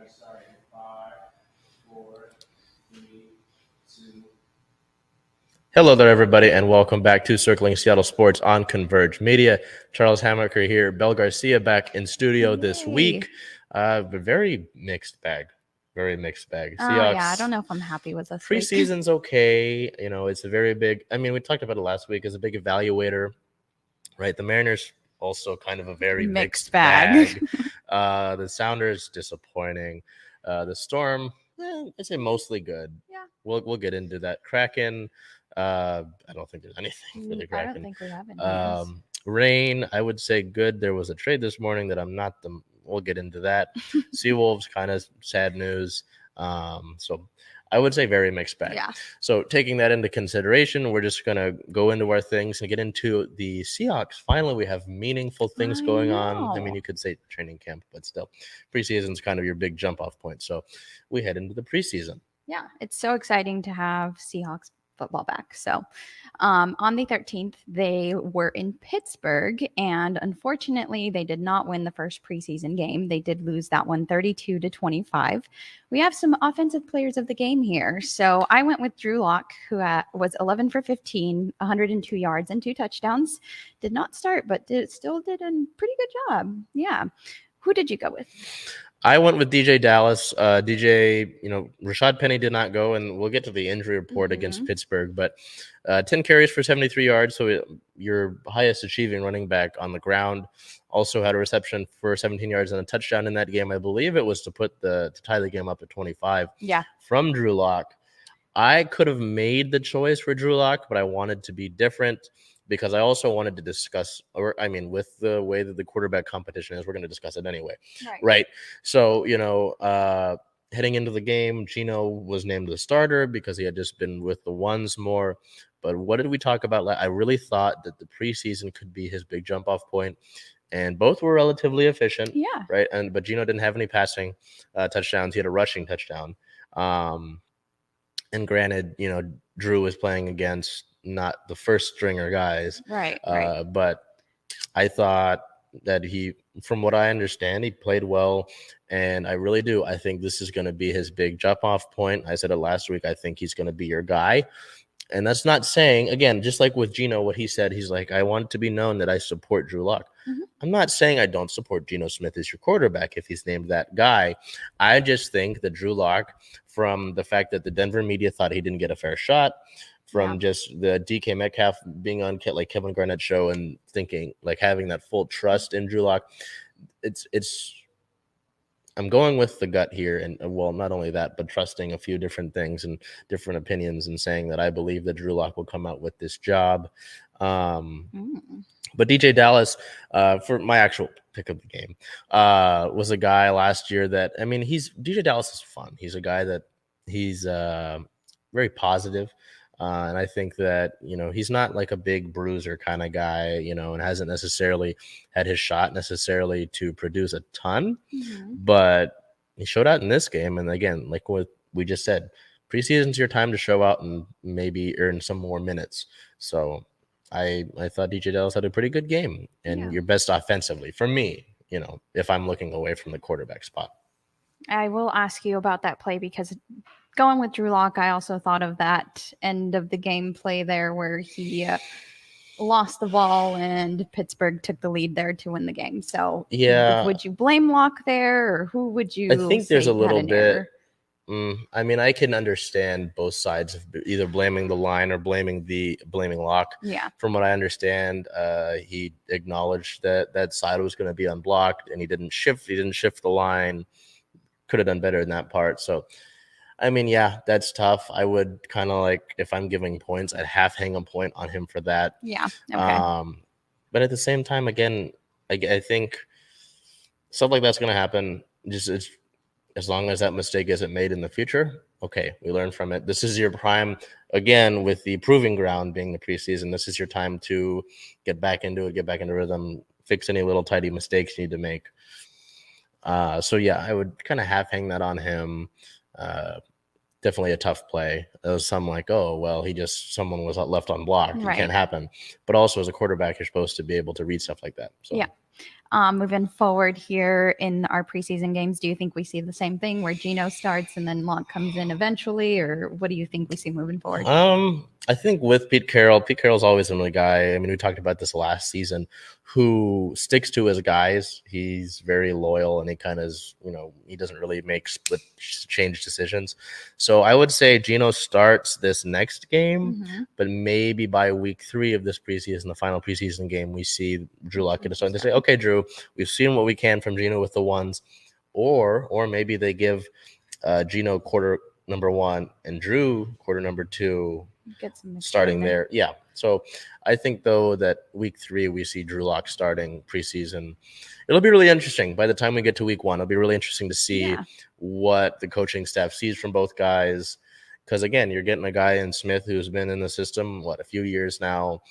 Starting in 5, 4, 3, 2. Hello there, everybody, and welcome back to Circling Seattle Sports on Converge Media. Charles Hamaker here, Bel Garcia back in studio this week. But very mixed bag. Very mixed bag. Seahawks, yeah, I don't know if I'm happy with this preseason's week. Okay. You know, it's a very big, I mean, we talked about it last week, as a big evaluator, right? The Mariners also kind of a very mixed bag. The Sounders, disappointing. The Storm, I'd say mostly good. Yeah. We'll get into that. Kraken, I don't think there's anything for the Kraken. I don't think we have any. Rain, I would say good. There was a trade this morning that we'll get into that. Seawolves, kind of sad news. So I would say very mixed bag. Yeah. So taking that into consideration, we're just going to go into our things and get into the Seahawks. Finally, we have meaningful things going on. I mean, you could say training camp, but still, preseason's kind of your big jump off point. So we head into the preseason. Yeah, it's so exciting to have Seahawks football back. So on the 13th, they were in Pittsburgh, and unfortunately, they did not win the first preseason game. They did lose that one 32-25. We have some offensive players of the game here. So I went with Drew Lock, who was 11 for 15, 102 yards and 2 touchdowns. Did not start, but still did a pretty good job. Yeah. Who did you go with? I went with DJ Dallas. Rashad Penny did not go, and we'll get to the injury report against Pittsburgh, but 10 carries for 73 yards, so your highest achieving running back on the ground. Also had a reception for 17 yards and a touchdown in that game. I believe it was to tie the game up at 25. Yeah. From Drew Lock. I could have made the choice for Drew Lock, but I wanted to be different, because I also wanted to discuss, with the way that the quarterback competition is, we're going to discuss it anyway. Right. So, heading into the game, Gino was named the starter because he had just been with the ones more. But what did we talk about? I really thought that the preseason could be his big jump off point, and both were relatively efficient. Yeah. Right. But Gino didn't have any passing touchdowns. He had a rushing touchdown. And granted, Drew was playing against not the first stringer guys. Right. But I thought that from what I understand, he played well. And I really do. I think this is going to be his big jump off point. I said it last week. I think he's going to be your guy. And that's not saying, again, just like with Gino, what he said, he's like, I want it to be known that I support Drew Lock. I'm not saying I don't support Geno Smith as your quarterback if he's named that guy. I just think that Drew Lock, from the fact that the Denver media thought he didn't get a fair shot, from just the DK Metcalf being on like Kevin Garnett's show and thinking, like, having that full trust in Drew Lock, I'm going with the gut here, and well, not only that, but trusting a few different things and different opinions, and saying that I believe that Drew Lock will come out with this job. But DJ Dallas, for my actual pick of the game, was a guy last year that, DJ Dallas is fun. He's a guy that he's very positive. And I think that, he's not like a big bruiser kind of guy, and hasn't necessarily had his shot necessarily to produce a ton, but he showed out in this game. And again, like what we just said, preseason's your time to show out and maybe earn some more minutes. So I thought DJ Dallas had a pretty good game, and your best offensively for me, if I'm looking away from the quarterback spot. I will ask you about that play, because going with Drew Lock, I also thought of that end of the game play there where he lost the ball and Pittsburgh took the lead there to win the game. So would you blame Lock there, or who would you? I think there's a little bit. I can understand both sides of either blaming the line or blaming Lock. Yeah. From what I understand, he acknowledged that side was going to be unblocked, and he didn't shift the line. Could have done better in that part. So, that's tough. I would kind of, like, if I'm giving points, I'd half hang a point on him for that. Yeah. Okay. But at the same time, again, I think stuff like that's going to happen. Just as long as that mistake isn't made in the future, okay, we learn from it. This is your prime, again, with the proving ground being the preseason. This is your time to get back into it, get back into rhythm, fix any little tidy mistakes you need to make. I would kind of half hang that on him. definitely a tough play. There was some like, oh, well, someone was left on block. It Right. can't happen. But also as a quarterback, you're supposed to be able to read stuff like that. So. Yeah. Moving forward here in our preseason games, do you think we see the same thing where Geno starts and then Locke comes in eventually, or what do you think we see moving forward? I think with Pete Carroll's always been a guy. I mean, we talked about this last season, who sticks to his guys. He's very loyal, and he kind of, he doesn't really make split change decisions. So I would say Geno starts this next game, but maybe by week 3 of this preseason, the final preseason game, we see Drew Lock get a start. And they say, okay, Drew, we've seen what we can from Geno with the ones, or maybe they give Geno quarter number 1 and Drew quarter number 2. Starting there. Yeah. So I think, though, that week 3 we see Drew Lock starting preseason. It'll be really interesting. By the time we get to week 1, it'll be really interesting to see what the coaching staff sees from both guys. Because, again, you're getting a guy in Smith who's been in the system, a few years now,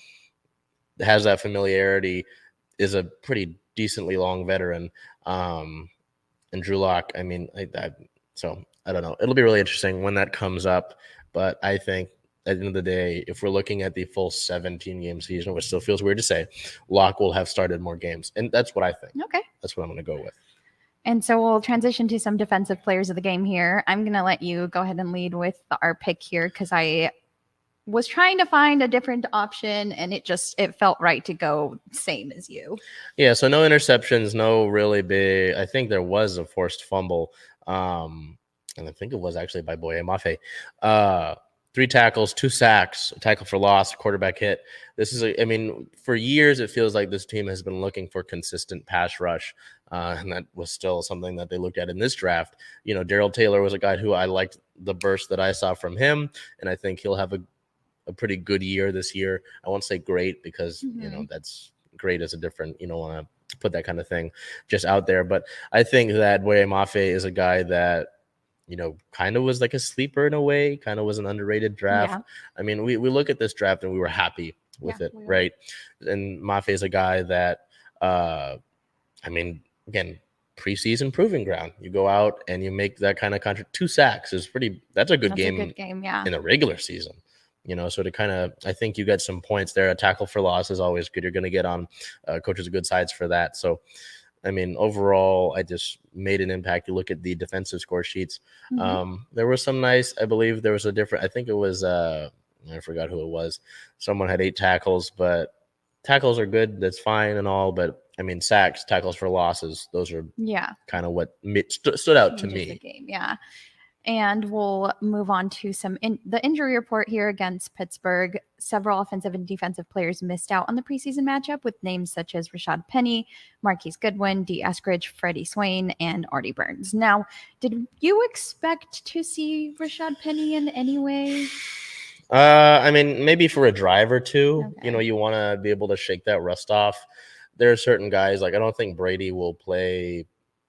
has that familiarity, is a pretty decently long veteran. And Drew Lock, I mean, so I don't know. It'll be really interesting when that comes up. But I think, at the end of the day, if we're looking at the full 17-game season, which still feels weird to say, Locke will have started more games. And that's what I think. Okay. That's what I'm going to go with. And so we'll transition to some defensive players of the game here. I'm going to let you go ahead and lead with our pick here because I was trying to find a different option, and it felt right to go same as you. Yeah, so no interceptions, no really big. I think there was a forced fumble, and I think it was actually by Boye Mafe. 3 tackles, 2 sacks, a tackle for loss, a quarterback hit. For years, it feels like this team has been looking for consistent pass rush, and that was still something that they looked at in this draft. Darrell Taylor was a guy who I liked the burst that I saw from him, and I think he'll have a pretty good year this year. I won't say great because, that's great as a different, you don't want to put that kind of thing just out there. But I think that Boye Mafe is a guy that, kind of was like a sleeper in a way, kind of was an underrated draft. Yeah. I mean, we look at this draft and we were happy with it, right? And Mafe is a guy that, again, preseason proving ground. You go out and you make that kind of contract. 2 sacks is that's a good game in a regular season. So to kind of, I think you get some points there. A tackle for loss is always good. You're going to get on coaches' good sides for that. So, overall, I just made an impact. You look at the defensive score sheets. There was some nice, I believe there was a different, I think it was, I forgot who it was. Someone had 8 tackles, but tackles are good. That's fine and all. But, sacks, tackles for losses, those are kind of what stood out to me. The game, yeah. And we'll move on to the injury report here against Pittsburgh. Several offensive and defensive players missed out on the preseason matchup with names such as Rashad Penny, Marquise Goodwin, D. Eskridge, Freddie Swain, and Artie Burns. Now, did you expect to see Rashad Penny in any way? Maybe for a drive or two. Okay. You want to be able to shake that rust off. There are certain guys, I don't think Brady will play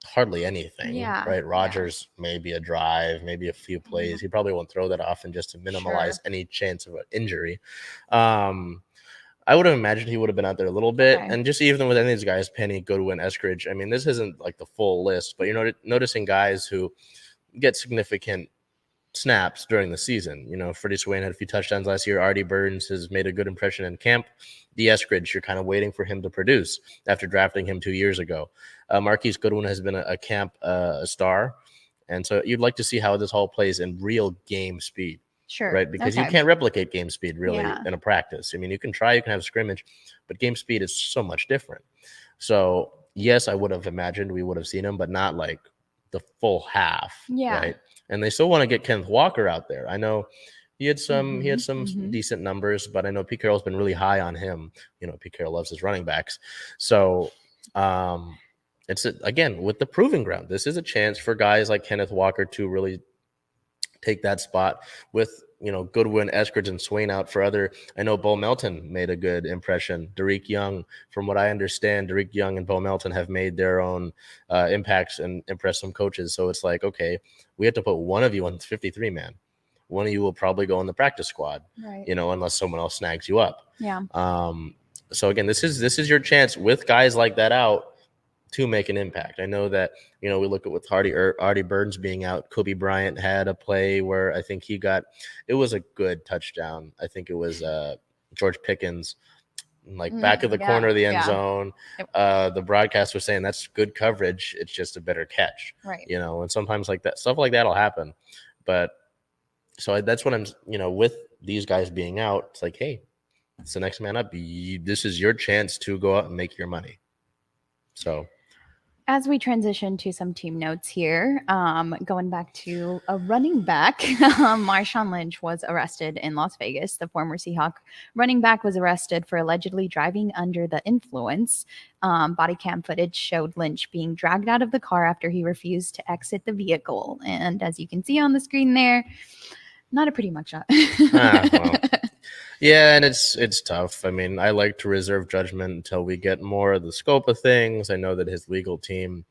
hardly anything, right? Rogers, maybe a drive, maybe a few plays. He probably won't throw that often just to minimize any chance of an injury. I would have imagined he would have been out there a little bit. Okay. And just even with any of these guys, Penny, Goodwin, Eskridge, this isn't like the full list, but you're noticing guys who get significant snaps during the season. Freddie Swain had a few touchdowns last year. Artie Burns has made a good impression in camp. D. Eskridge, you're kind of waiting for him to produce after drafting him 2 years ago. Marquise Goodwin has been a camp star. And so you'd like to see how this all plays in real game speed. Sure. Right? Because you can't replicate game speed really in a practice. You can try, you can have scrimmage, but game speed is so much different. So, yes, I would have imagined we would have seen him, but not like the full half. Yeah. Right? And they still want to get Kenneth Walker out there. I know he had some decent numbers, but I know Pete Carroll's been really high on him. Pete Carroll loves his running backs. So it's again with the proving ground. This is a chance for guys like Kenneth Walker to really take that spot with Goodwin, Eskridge, and Swain out for other. I know Bo Melton made a good impression. Derek Young, from what I understand, Derek Young and Bo Melton have made their own impacts and impressed some coaches. So it's like, okay, we have to put one of you on the 53-man. One of you will probably go in the practice squad, right? Unless someone else snags you up. Yeah. So again, this is your chance with guys like that out to make an impact. I know that, we look at with Artie Burns being out. Kobe Bryant had a play where I think it was a good touchdown. I think it was George Pickens, like back of the corner of the end zone. The broadcast was saying that's good coverage. It's just a better catch, right? And sometimes stuff like that will happen. But so that's what I'm, with these guys being out, it's like, hey, it's the next man up. This is your chance to go out and make your money. So as we transition to some team notes here, going back to a running back, Marshawn Lynch was arrested in Las Vegas. The former Seahawk running back was arrested for allegedly driving under the influence. Body cam footage showed Lynch being dragged out of the car after he refused to exit the vehicle. And as you can see on the screen there, not a pretty mugshot. Well. Yeah, and it's tough. I mean, I like to reserve judgment until we get more of the scope of things. I know that his legal team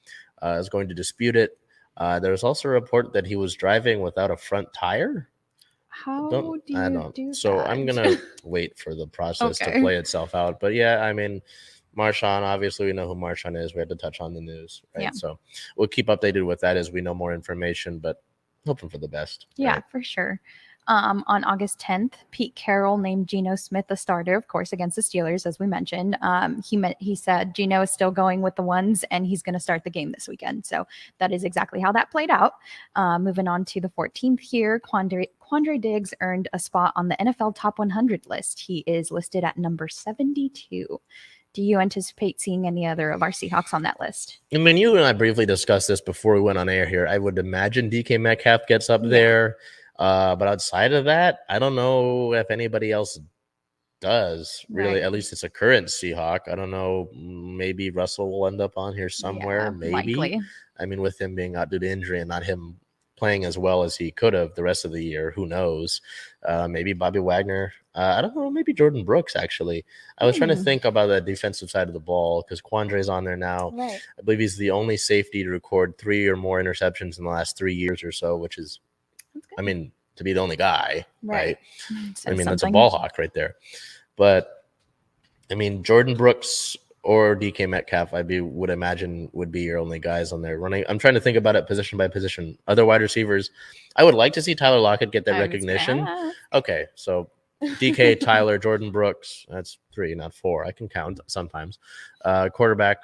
is going to dispute it. There's also a report that he was driving without a front tire. How do you do so that? I'm going to wait for the process to play itself out. But yeah, I mean, Marshawn, obviously we know who Marshawn is. We had to touch on the news, right? Yeah. So we'll keep updated with that as we know more information, but hoping for the best. Yeah, right? For sure. On August 10th, Pete Carroll named Geno Smith the starter, of course, against the Steelers, as we mentioned. He said Geno is still going with the ones, and he's going to start the game this weekend. So that is exactly how that played out. Moving on to the 14th here, Quandre Diggs earned a spot on the NFL Top 100 list. He is listed at number 72. Do you anticipate seeing any other of our Seahawks on that list? I mean, you and I briefly discussed this before we went on air here. I would imagine DK Metcalf gets up there. But outside of that, I don't know if anybody else does really. Right. At least it's a current Seahawk. I don't know. Maybe Russell will end up on here somewhere. Yeah, maybe. Likely. I mean, with him being out due to injury and not him playing as well as he could have the rest of the year, who knows? Maybe Bobby Wagner. I don't know. Maybe Jordan Brooks, actually. I was trying to think about the defensive side of the ball because Quandre's on there now. Right. I believe he's the only safety to record 3 or more interceptions in the last 3 years or so, which is, I mean, to be the only guy, right? I mean, that's a ball hawk right there. But, I mean, Jordan Brooks or DK Metcalf, would imagine would be your only guys on there running. I'm trying to think about it position by position. Other wide receivers, I would like to see Tyler Lockett get that recognition. Okay, so DK, Tyler, Jordan Brooks, that's 3, not 4. I can count sometimes. Quarterback,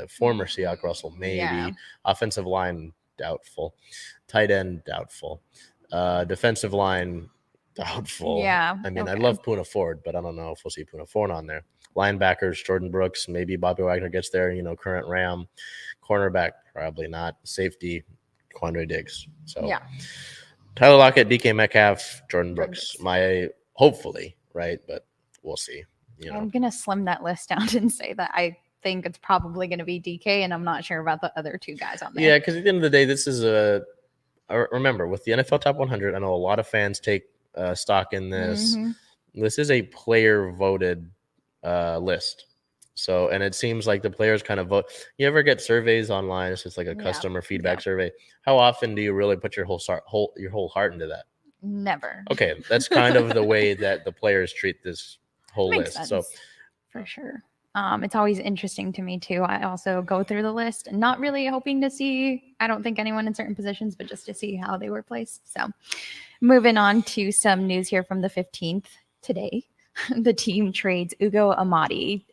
former Seahawk Russell, maybe. Yeah. Offensive line, doubtful. Tight end, doubtful. Defensive line, doubtful. Yeah. I mean, I love Poona Ford, but I don't know if we'll see Poona Ford on there. Linebackers, Jordan Brooks, maybe Bobby Wagner gets there, current Ram. Cornerback, probably not. Safety, Quandre Diggs. So, yeah. Tyler Lockett, DK Metcalf, Jordan Brooks. Hopefully, right? But we'll see. I'm going to slim that list down and say that I think it's probably going to be DK, and I'm not sure about the other 2 guys on there. Yeah, because at the end of the day, this is remember, with the NFL Top 100, I know a lot of fans take stock in this. Mm-hmm. This is a player-voted list. So, and it seems like the players kind of vote. You ever get surveys online? It's just like a customer feedback survey. How often do you really put your whole heart into that? Never. Okay, that's kind of the way that the players treat this whole list. Sense. So, for sure. It's always interesting to me too. I also go through the list and not really hoping to see, I don't think anyone in certain positions, but just to see how they were placed. So moving on to some news here from the 15th today, the team trades Ugo Amadi.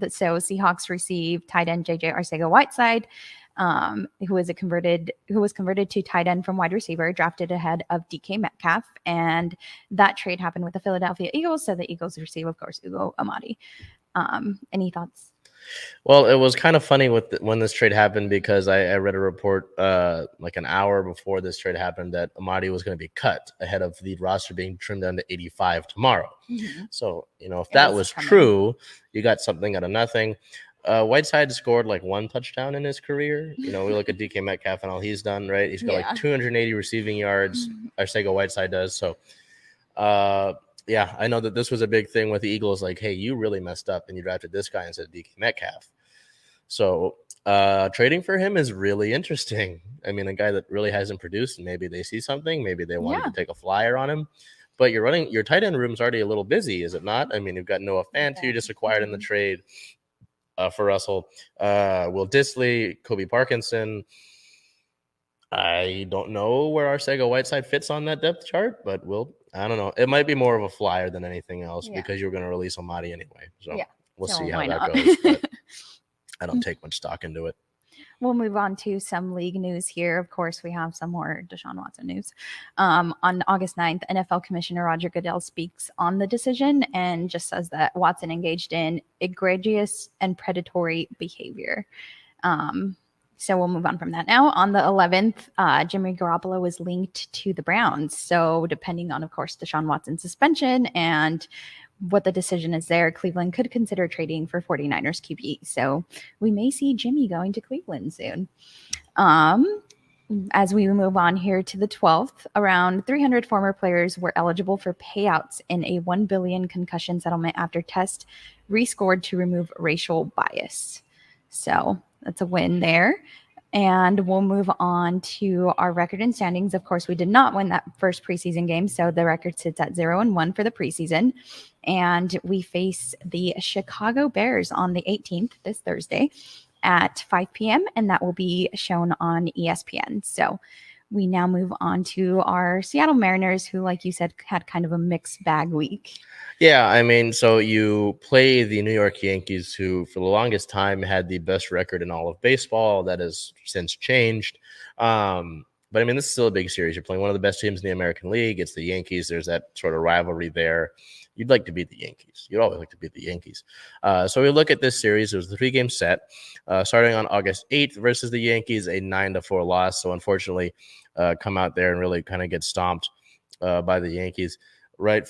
So Seahawks receive tight end JJ Arcega-Whiteside, who was converted to tight end from wide receiver, drafted ahead of DK Metcalf. And that trade happened with the Philadelphia Eagles. So the Eagles receive, of course, Ugo Amadi. Any thoughts? Well, it was kind of funny when this trade happened because I read a report like an hour before this trade happened that Amadi was going to be cut ahead of the roster being trimmed down to 85 tomorrow. Mm-hmm. So, if that was true, you got something out of nothing. Whiteside scored like 1 touchdown in his career. We look at DK Metcalf and all he's done, right? He's got like 280 receiving yards. Arcega-Whiteside does. So, yeah, I know that this was a big thing with the Eagles. Like, hey, you really messed up and you drafted this guy instead of DK Metcalf. So trading for him is really interesting. I mean, a guy that really hasn't produced, and maybe they see something. Maybe they wanted to take a flyer on him. But your tight end room's already a little busy, is it not? I mean, you've got Noah Fant, who you just acquired in the trade. for Russell. Will Disley, Kobe Parkinson. I don't know where Arcega-Whiteside fits on that depth chart, but I don't know. It might be more of a flyer than anything else because you're going to release Amadi anyway. So we'll see how that goes. But I don't take much stock into it. We'll move on to some league news here. Of course, we have some more Deshaun Watson news. On August 9th, NFL Commissioner Roger Goodell speaks on the decision and just says that Watson engaged in egregious and predatory behavior. So we'll move on from that now. On the 11th, Jimmy Garoppolo was linked to the Browns. So depending on, of course, Deshaun Watson's suspension and what the decision is there, Cleveland could consider trading for 49ers QB. So we may see Jimmy going to Cleveland soon. As we move on here to the 12th, around 300 former players were eligible for payouts in a $1 billion concussion settlement after test rescored to remove racial bias. So that's a win there. And we'll move on to our record and standings. Of course, we did not win that first preseason game, so the record sits at 0-1 for the preseason. And we face the Chicago Bears on the 18th, this Thursday, at 5 p.m., and that will be shown on ESPN. So we now move on to our Seattle Mariners, who, like you said, had kind of a mixed bag week. Yeah, I mean, so you play the New York Yankees, who for the longest time had the best record in all of baseball. That has since changed. But I mean, this is still a big series. You're playing one of the best teams in the American League. It's the Yankees. There's that sort of rivalry there. You'd like to beat the Yankees. You'd always like to beat the Yankees. So we look at this series. It was the 3-game set starting on August 8th versus the Yankees, a 9-4 loss. So unfortunately, come out there and really kind of get stomped by the Yankees. Right,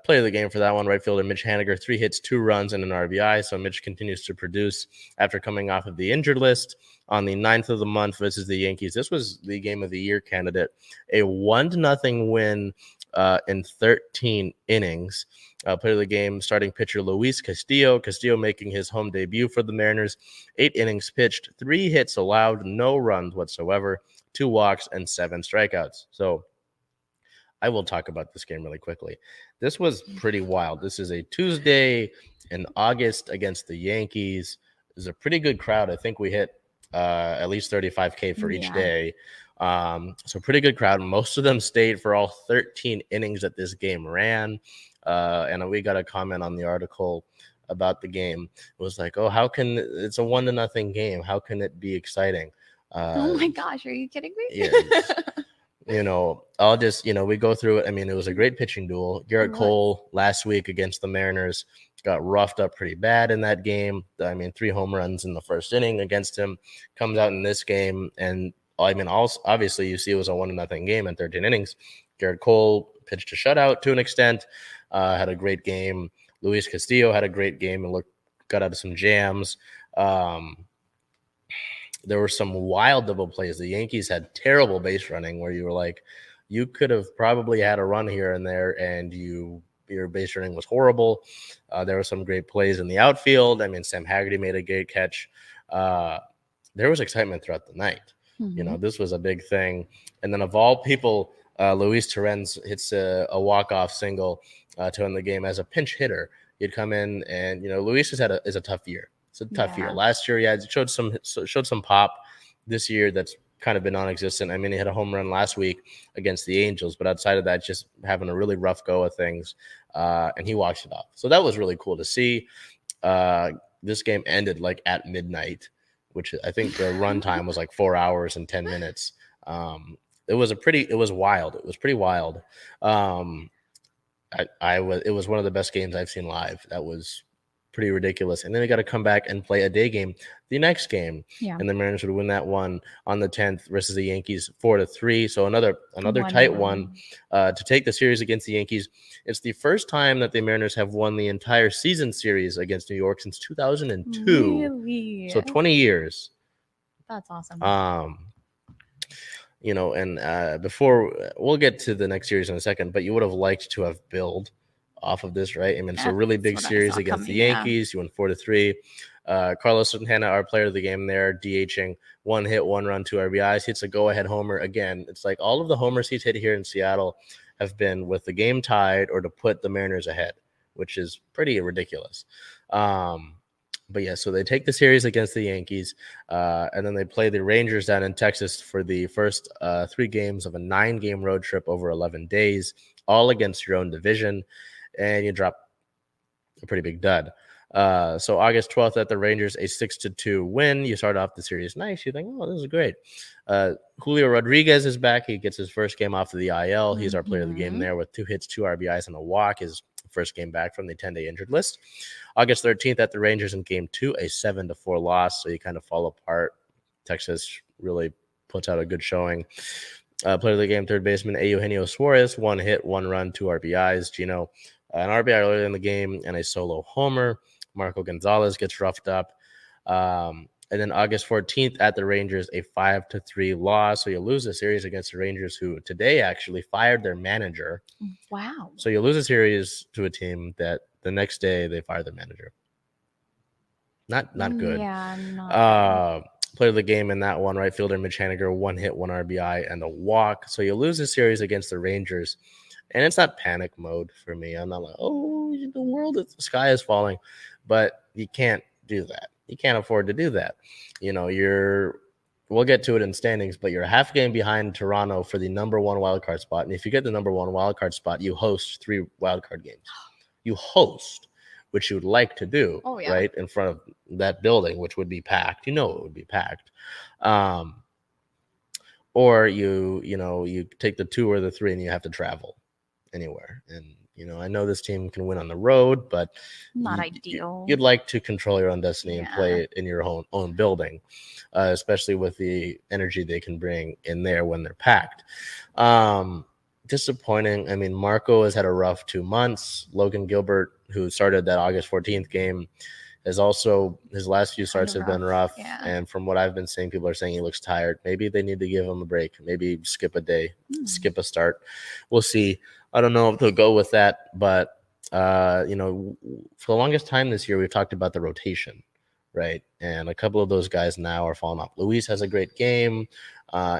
play of the game for that one, right fielder Mitch Haniger, 3 hits, 2 runs, and an RBI. So Mitch continues to produce after coming off of the injured list on the 9th of the month versus the Yankees. This was the game of the year candidate, a 1-0 win in 13 innings. Play of the game, starting pitcher Luis Castillo. Castillo making his home debut for the Mariners. 8 innings pitched, 3 hits allowed, no runs whatsoever, 2 walks, and 7 strikeouts. So I will talk about this game really quickly. This was pretty wild. This is a Tuesday in August against the Yankees. It was a pretty good crowd. I think we hit at least 35K for each day. So pretty good crowd. Most of them stayed for all 13 innings that this game ran. And we got a comment on the article about the game. It was like, oh, it's a 1-0 game. How can it be exciting? Oh my gosh, are you kidding me? Yeah. I'll just, we go through it. I mean, it was a great pitching duel. Garrett Cole last week against the Mariners got roughed up pretty bad in that game. I mean, 3 home runs in the first inning against him. Comes out in this game. And I mean, also, obviously, you see it was a 1-0 game in 13 innings. Garrett Cole pitched a shutout to an extent, had a great game. Luis Castillo had a great game and got out of some jams. There were some wild double plays. The Yankees had terrible base running where you were like, you could have probably had a run here and there, and your base running was horrible. There were some great plays in the outfield. I mean, Sam Haggerty made a great catch. There was excitement throughout the night. Mm-hmm. This was a big thing. And then of all people, Luis Terenzo hits a walk-off single to end the game as a pinch hitter. He'd come in, and Luis is a tough year. It's a tough year. Last year, he showed some pop. This year, that's kind of been non-existent. I mean, he had a home run last week against the Angels, but outside of that, just having a really rough go of things, and he walks it off. So that was really cool to see. This game ended like at midnight, which I think the run time was like 4 hours and 10 minutes. It was wild. It was pretty wild. It was one of the best games I've seen live. That was pretty ridiculous. And then they got to come back and play a day game the next game. Yeah. And the Mariners would win that one on the 10th versus the Yankees 4-3. So another tight one to take the series against the Yankees. It's the first time that the Mariners have won the entire season series against New York since 2002. Really? So 20 years. That's awesome. And before we'll get to the next series in a second, but you would have liked to have built off of this, right? I mean, it's a really big series against the Yankees. You won 4-3. Carlos Santana, our player of the game there, DHing, 1 hit, 1 run, 2 RBIs, hits a go-ahead homer. Again, it's like all of the homers he's hit here in Seattle have been with the game tied or to put the Mariners ahead, which is pretty ridiculous. But yeah, so they take the series against the Yankees, and then they play the Rangers down in Texas for the first 3 games of a 9-game road trip over 11 days, all against your own division, and you drop a pretty big dud. So August 12th at the Rangers, a 6-2 win. You start off the series nice. You think, oh, this is great. Julio Rodriguez is back. He gets his first game off of the IL. He's our player of the game there with 2 hits, 2 RBIs, and a walk. His first game back from the 10-day injured list. August 13th at the Rangers in game 2, a 7-4 loss. So you kind of fall apart. Texas really puts out a good showing. Player of the game, third baseman Eugenio Suarez, 1 hit, 1 run, 2 RBIs. Gino, an RBI earlier in the game and a solo homer. Marco Gonzalez gets roughed up. And then August 14th at the Rangers, a 5-3 loss. So you lose the series against the Rangers, who today actually fired their manager. Wow. So you lose a series to a team that the next day they fire their manager. Not good. Yeah, not Player of the game in that one, right fielder Mitch Haniger, 1 hit, 1 RBI, and a walk. So you lose the series against the Rangers. And it's not panic mode for me. I'm not like, oh, the sky is falling. But you can't do that. You can't afford to do that. We'll get to it in standings, but you're a half game behind Toronto for the number 1 wildcard spot. And if you get the number 1 wildcard spot, you host 3 wildcard games. You host, which you would like to do, right, in front of that building, which would be packed. It would be packed. Or you take the 2 or the 3 and you have to travel anywhere. And I know this team can win on the road, but not ideal. You'd like to control your own destiny and play it in your own building, especially with the energy they can bring in there when they're packed. Disappointing. I mean, Marco has had a rough 2 months. Logan Gilbert, who started that August 14th game, has also, his last few starts have been rough. Yeah. And from what I've been seeing, people are saying he looks tired. Maybe they need to give him a break. Maybe skip a day, skip a start. We'll see. I don't know if they'll go with that, but for the longest time this year, we've talked about the rotation, right? And a couple of those guys now are falling off. Luis has a great game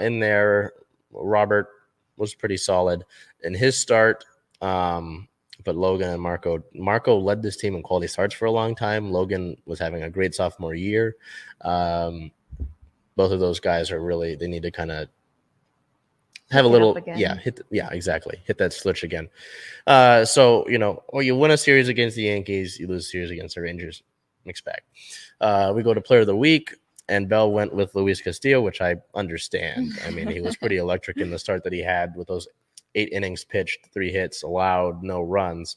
in there. Robert was pretty solid in his start, but Logan and Marco led this team in quality starts for a long time. Logan was having a great sophomore year. Both of those guys are really, they need to kind of have a little, exactly. Hit that switch again. So, you win a series against the Yankees, you lose a series against the Rangers. Mixed bag. We go to player of the week, and Bell went with Luis Castillo, which I understand. I mean, he was pretty electric in the start that he had with those 8 innings pitched, 3 hits allowed, no runs.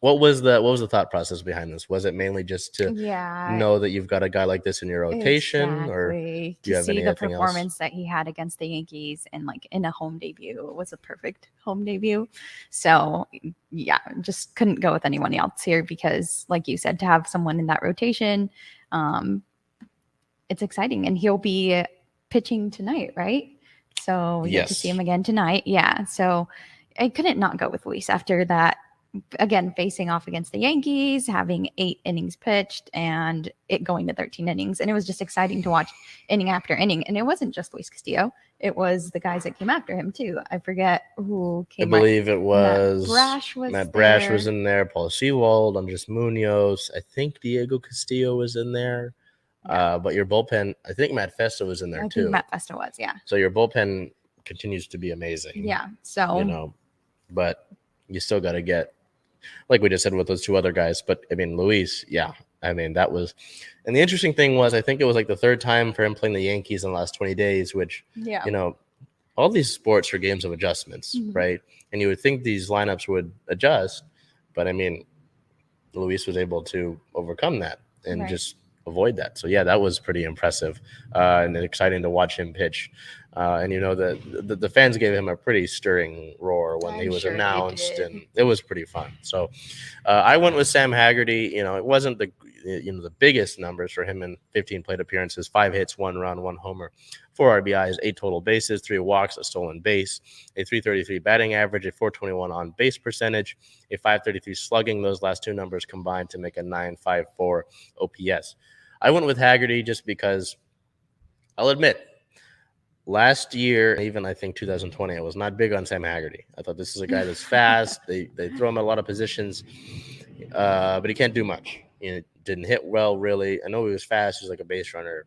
What was the thought process behind this? Was it mainly just to know that you've got a guy like this in your rotation, or do you have anything else? The performance that he had against the Yankees and like in a home debut, it was a perfect home debut. So just couldn't go with anyone else here because, like you said, to have someone in that rotation, it's exciting, and he'll be pitching tonight, right? So you get to see him again tonight. Yeah. So I couldn't not go with Luis after that. Again, facing off against the Yankees, having 8 innings pitched and it going to 13 innings. And it was just exciting to watch inning after inning. And it wasn't just Luis Castillo. It was the guys that came after him too. I forget who came. I believe it was Matt Brash was in there. Paul Seawolves, Andres Munoz. I think Diego Castillo was in there. Yeah. But your bullpen, I think Matt Festa was in there too. Matt Festa was, yeah. So your bullpen continues to be amazing. Yeah. So but you still got to get, like we just said with those 2 other guys. But I mean, Luis, that was, and the interesting thing was, I think it was like the 3rd time for him playing the Yankees in the last 20 days, which, all these sports are games of adjustments, right? And you would think these lineups would adjust, but I mean, Luis was able to overcome that and just avoid that. So that was pretty impressive and exciting to watch him pitch. And the fans gave him a pretty stirring roar when he was announced, and it was pretty fun. So I went with Sam Haggerty. It wasn't the biggest numbers for him in 15 plate appearances: 5 hits, 1 run, 1 homer, 4 RBIs, 8 total bases, 3 walks, a stolen base, a .333 batting average, a .421 on base percentage, a .533 slugging. Those last 2 numbers combined to make a .954 OPS. I went with Haggerty just because I'll admit, last year, even I think 2020, I was not big on Sam Haggerty. I thought this is a guy that's fast. They throw him at a lot of positions, but he can't do much. didn't hit well, really. I know he was fast. He was like a base runner.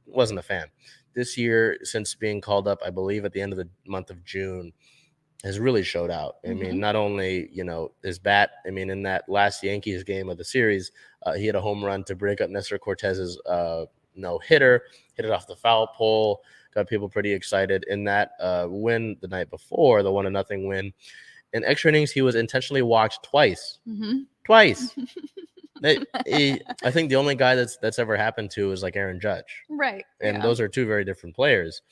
Wasn't a fan. This year, since being called up, I believe at the end of the month of June, has really showed out. I mean, not only, his bat, I mean, in that last Yankees game of the series, he had a home run to break up Nestor Cortez's no-hitter, hit it off the foul pole, got people pretty excited. In that win the night before, the 1-0 win, in extra innings, he was intentionally walked twice. Twice. I think the only guy that's ever happened to is like Aaron Judge. Right. And those are two very different players,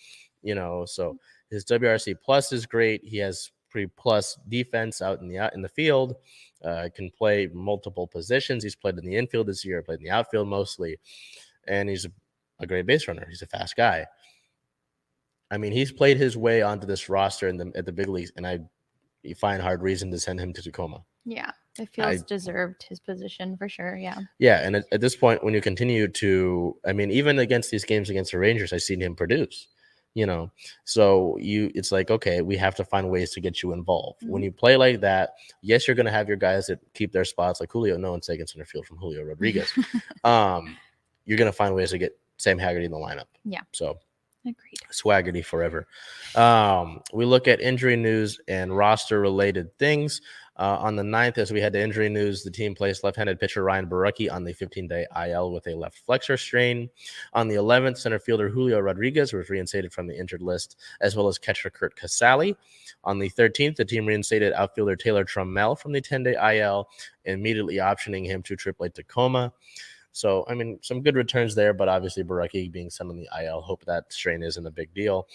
so his WRC plus is great. He has pretty plus defense out in the field, can play multiple positions. He's played in the infield this year, played in the outfield mostly, and he's a great base runner. He's a fast guy. I mean, he's played his way onto this roster at the big leagues, and I find hard reason to send him to Tacoma. Yeah, it feels deserved his position for sure. Yeah. Yeah, and at this point, when you continue to, I mean, even against these games against the Rangers, I've seen him produce. So it's like, okay, we have to find ways to get you involved. When you play like that, yes, you're going to have your guys that keep their spots, like Julio. No one's taking center field from Julio Rodriguez. You're going to find ways to get Sam Haggerty in the lineup. Yeah. So agreed. Swaggerty forever. We look at injury news and roster related things. On the 9th, as we had the injury news, the team placed left-handed pitcher Ryan Borucki on the 15-day IL with a left flexor strain. On the 11th, center fielder Julio Rodriguez was reinstated from the injured list, as well as catcher Kurt Casale. On the 13th, the team reinstated outfielder Taylor Trammell from the 10-day IL, immediately optioning him to AAA Tacoma. So, I mean, some good returns there, but obviously Borucki being sent on the IL, hope that strain isn't a big deal.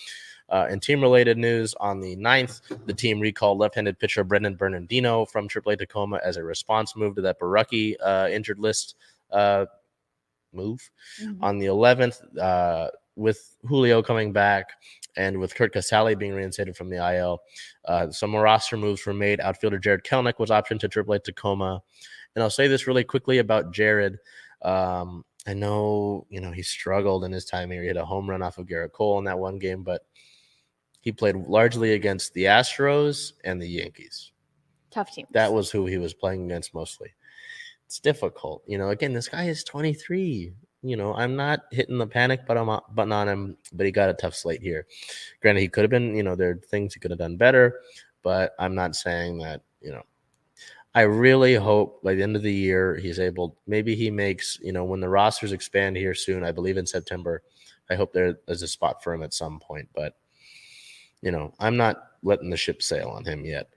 In team-related news, on the 9th, the team recalled left-handed pitcher Brendan Bernardino from AAA Tacoma as a response move to that Borucki injured list move. On the 11th, with Julio coming back and with Kurt Casale being reinstated from the IL, some roster moves were made. Outfielder Jared Kelenic was optioned to AAA Tacoma. And I'll say this really quickly about Jared. I know, he struggled in his time here. He had a home run off of Garrett Cole in that one game, but he played largely against the Astros and the Yankees. Tough teams. That was who he was playing against mostly. It's difficult. Again, this guy is 23. I'm not hitting the panic button on him, but he got a tough slate here. Granted, he could have been, there are things he could have done better, but I'm not saying that, I really hope by the end of the year he's able, maybe he makes, when the rosters expand here soon, I believe in September, I hope there is a spot for him at some point. But, I'm not letting the ship sail on him yet.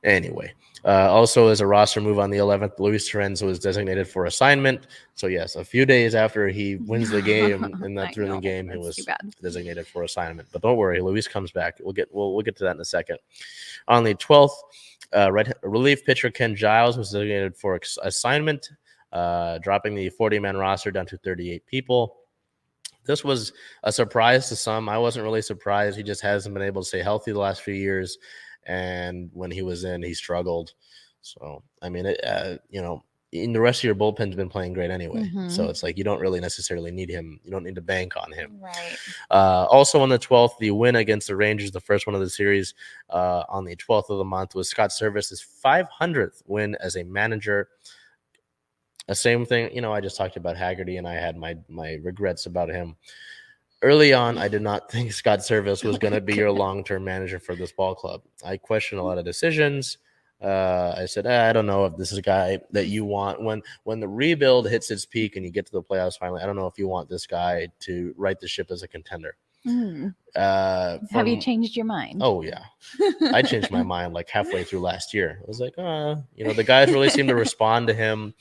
Anyway, also as a roster move on the 11th, Luis Terenzo was designated for assignment. So, yes, a few days after he wins the game in that thrilling game, he was designated for assignment. But don't worry, Luis comes back. We'll get to that in a second. On the 12th, relief pitcher Ken Giles was designated for assignment, dropping the 40-man roster down to 38 people. This was a surprise to some. I wasn't really surprised. He just hasn't been able to stay healthy the last few years, and when he was in, he struggled. So, I mean, in the rest of your bullpen's been playing great anyway. So it's like you don't really necessarily need him. You don't need to bank on him. Right. Also on the 12th, the win against the Rangers, the first one of the series on the 12th of the month, was Scott Servais' 500th win as a manager. The same thing, I just talked about Haggerty, and I had my regrets about him. Early on, I did not think Scott Servais was going to be your long-term manager for this ball club. I questioned a lot of decisions. I said, I don't know if this is a guy that you want when the rebuild hits its peak and you get to the playoffs finally. I don't know if you want this guy to right the ship as a contender. Have you changed your mind? Oh, yeah. I changed my mind like halfway through last year. I was like, the guys really seem to respond to him.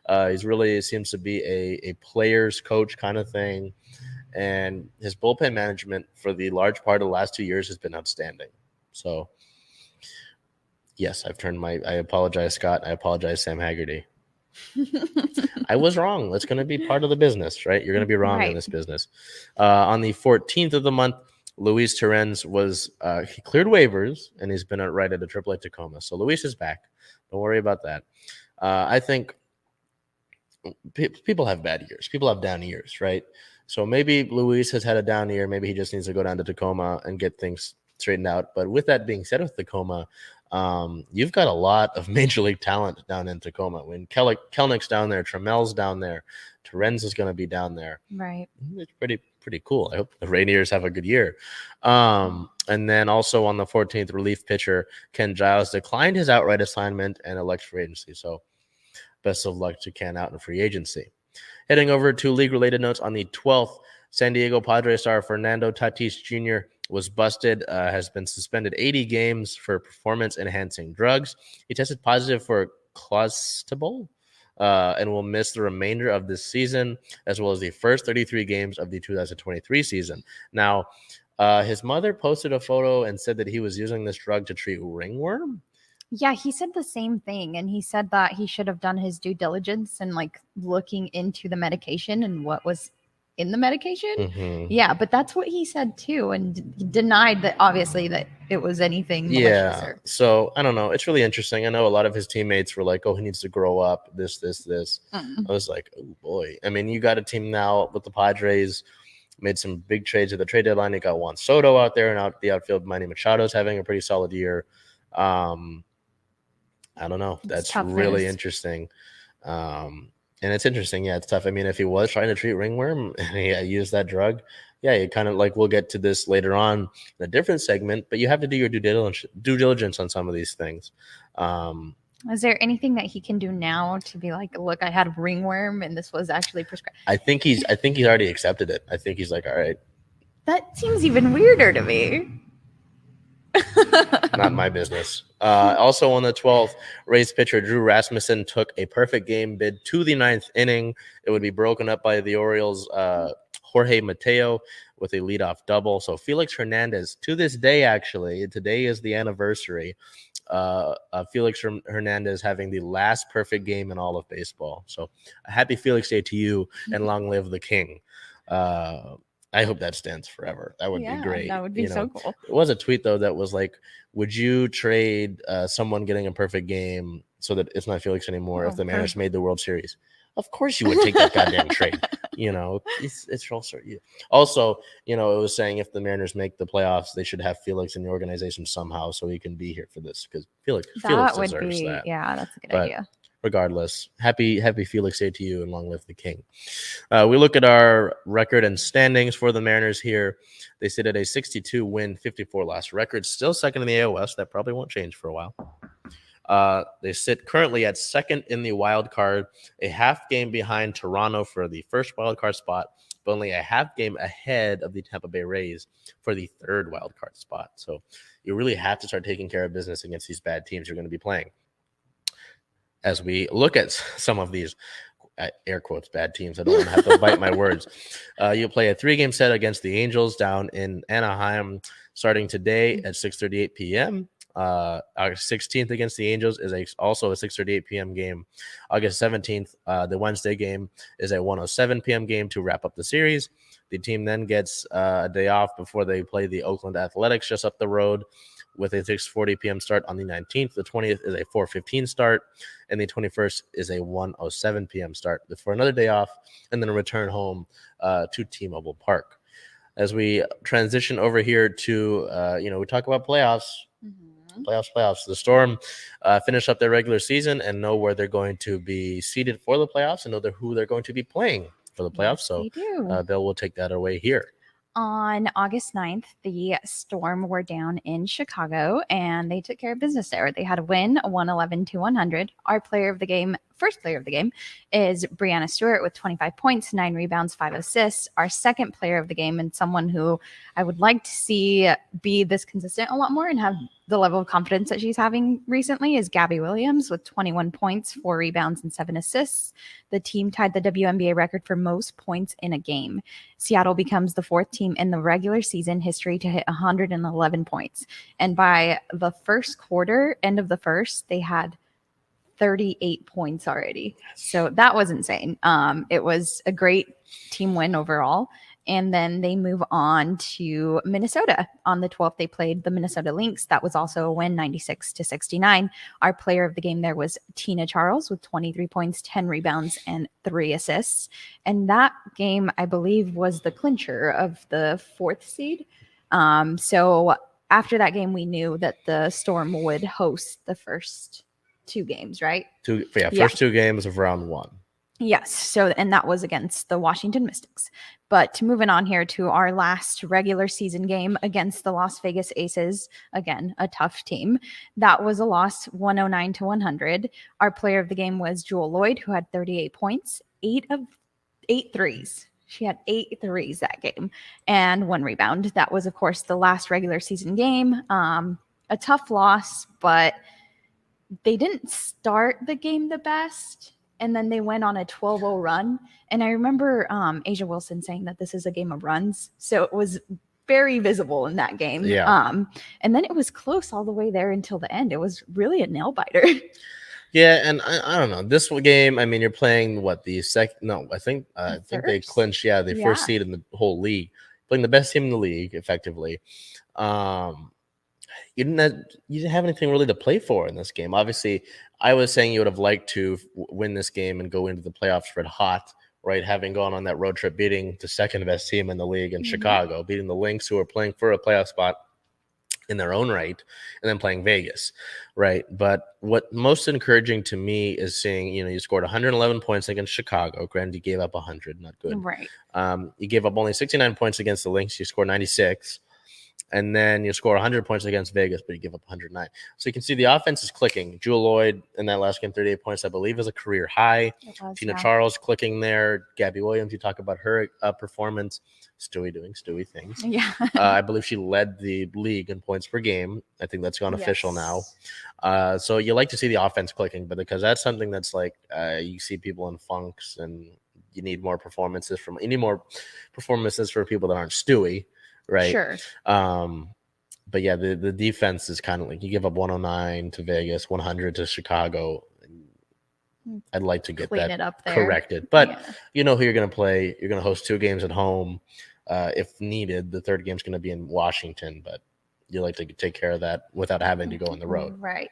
He's really seems to be a player's coach kind of thing. And his bullpen management for the large part of the last 2 years has been outstanding. So, yes, I apologize, Scott. I apologize, Sam Haggerty. I was wrong. That's going to be part of the business, right? You're going to be wrong in this business. On the 14th of the month, Luis Terenzo was he cleared waivers, and he's been right at a AAA Tacoma. So Luis is back. Don't worry about that. I think people have bad years. People have down years, right? So maybe Luis has had a down year. Maybe he just needs to go down to Tacoma and get things straightened out. But with that being said, with Tacoma, You've got a lot of major league talent down in Tacoma. When Kelnick's down there, Tramel's down there, Terenzo's going to be down there. Right. It's pretty cool. I hope the Rainiers have a good year. And then also on the 14th, relief pitcher Ken Giles declined his outright assignment and elected free agency. So best of luck to Ken out in free agency. Heading over to league-related notes on the 12th, San Diego Padres star Fernando Tatis Jr. was busted, has been suspended 80 games for performance-enhancing drugs. He tested positive for clostebol and will miss the remainder of this season, as well as the first 33 games of the 2023 season. Now, his mother posted a photo and said that he was using this drug to treat ringworm. Yeah, he said the same thing, and he said that he should have done his due diligence and like looking into the medication and what was in the medication. Mm-hmm. Yeah, but that's what he said too, and denied that obviously that it was anything malicious. Yeah. So I don't know. It's really interesting. I know a lot of his teammates were like, "Oh, he needs to grow up." This. I was like, "Oh boy." I mean, you got a team now with the Padres. Made some big trades at the trade deadline. You got Juan Soto out there, and out the outfield, Manny Machado's having a pretty solid year. I don't know. That's really interesting. And it's interesting. Yeah, it's tough. I mean, if he was trying to treat ringworm and he used that drug, yeah, you kind of like, we'll get to this later on in a different segment, but you have to do your due diligence on some of these things. Is there anything that he can do now to be like, look, I had ringworm and this was actually prescribed? I think he's already accepted it. I think he's like, all right. That seems even weirder to me. Not my business. Also on the 12th, Rays pitcher Drew Rasmussen took a perfect game bid to the 9th inning. It would be broken up by the Orioles' Jorge Mateo with a leadoff double. So Felix Hernandez, to this day, actually, today is the anniversary. Felix Hernandez having the last perfect game in all of baseball. So a happy Felix Day to you, and long live the king. I hope that stands forever. That would be great. That would be so cool. It was a tweet, though, that was like, would you trade someone getting a perfect game so that it's not Felix anymore if the Mariners made the World Series? Of course you would take that goddamn trade. It's also, yeah. Also, it was saying if the Mariners make the playoffs, they should have Felix in the organization somehow so he can be here for this, because Felix deserves that. Yeah, that's a good idea. Regardless, happy Felix Day to you, and long live the king. We look at our record and standings for the Mariners here. They sit at a 62-win, 54-loss record, still second in the AL West. That probably won't change for a while. They sit currently at second in the wild card, a half game behind Toronto for the first wild card spot, but only a half game ahead of the Tampa Bay Rays for the third wild card spot. So you really have to start taking care of business against these bad teams you're going to be playing. As we look at some of these air quotes bad teams, I don't want to have to bite my words. You'll play a 3-game set against the Angels down in Anaheim starting today at 6:38 p.m. August 16th against the Angels is also a 6:38 p.m. game. August 17th, the Wednesday game, is a 1:07 p.m. game to wrap up the series. The team then gets a day off before they play the Oakland Athletics just up the road with a 6:40 p.m. start on the 19th. The 20th is a 4:15 start, and the 21st is a 1:07 p.m. start before another day off, and then a return home to T-Mobile Park. As we transition over here to, we talk about playoffs. Playoffs. The Storm finish up their regular season and know where they're going to be seated for the playoffs and know who they're going to be playing for the playoffs. So Bill will take that away here. On August 9th, the Storm were down in Chicago, and they took care of business there. They had a win, 111-100. Our first player of the game, is Brianna Stewart with 25 points, 9 rebounds, 5 assists. Our second player of the game, and someone who I would like to see be this consistent a lot more and have the level of confidence that she's having recently, is Gabby Williams with 21 points, 4 rebounds, and 7 assists. The team tied the WNBA record for most points in a game. Seattle becomes the 4th team in the regular season history to hit 111 points. And by the first quarter, end of the first, they had 38 points already. So that was insane. It was a great team win overall. And then they move on to Minnesota. On the 12th, they played the Minnesota Lynx. That was also a win, 96-69. Our player of the game there was Tina Charles with 23 points, 10 rebounds, and 3 assists. And that game, I believe, was the clincher of the 4th seed. So after that game, we knew that the Storm would host the first 2 games, right? First 2 games of round 1. Yes. So, and that was against the Washington Mystics. But moving on here to our last regular season game against the Las Vegas Aces, again, a tough team. That was a loss 109-100. Our player of the game was Jewel Lloyd, who had 38 points, 8 threes. She had 8 threes that game and 1 rebound. That was, of course, the last regular season game. A tough loss, but they didn't start the game the best. And then they went on a 12-0 run. And I remember Asia Wilson saying that this is a game of runs. So it was very visible in that game. Yeah. And then it was close all the way there until the end. It was really a nail biter. Yeah, and I don't know. This game, I mean, you're playing the second? No, I think they clinched. Yeah, the first seed in the whole league, playing the best team in the league, effectively. You didn't have anything really to play for in this game. Obviously, I was saying you would have liked to win this game and go into the playoffs red hot, right? Having gone on that road trip, beating the second best team in the league in Chicago, beating the Lynx, who are playing for a playoff spot in their own right, and then playing Vegas, right? But what most encouraging to me is seeing, you scored 111 points against Chicago. Granted, you gave up 100, not good. Right. You gave up only 69 points against the Lynx. You scored 96. And then you score 100 points against Vegas, but you give up 109. So you can see the offense is clicking. Jewel Lloyd in that last game, 38 points, I believe, is a career high. Tina Charles clicking there. Gabby Williams, you talk about her performance. Stewie doing Stewie things. Yeah. I believe she led the league in points per game. I think that's gone official now. So you like to see the offense clicking, but because that's something that's like you see people in funks, and you need more performances for people that aren't Stewie. Right. Sure. But yeah, the defense is kind of like you give up 109 to Vegas, 100 to Chicago. I'd like to get Clean that it up there. Corrected. But you know who you're going to play. You're going to host 2 games at home. If needed, the third game's going to be in Washington, but you like to take care of that without having to go on the road. Right.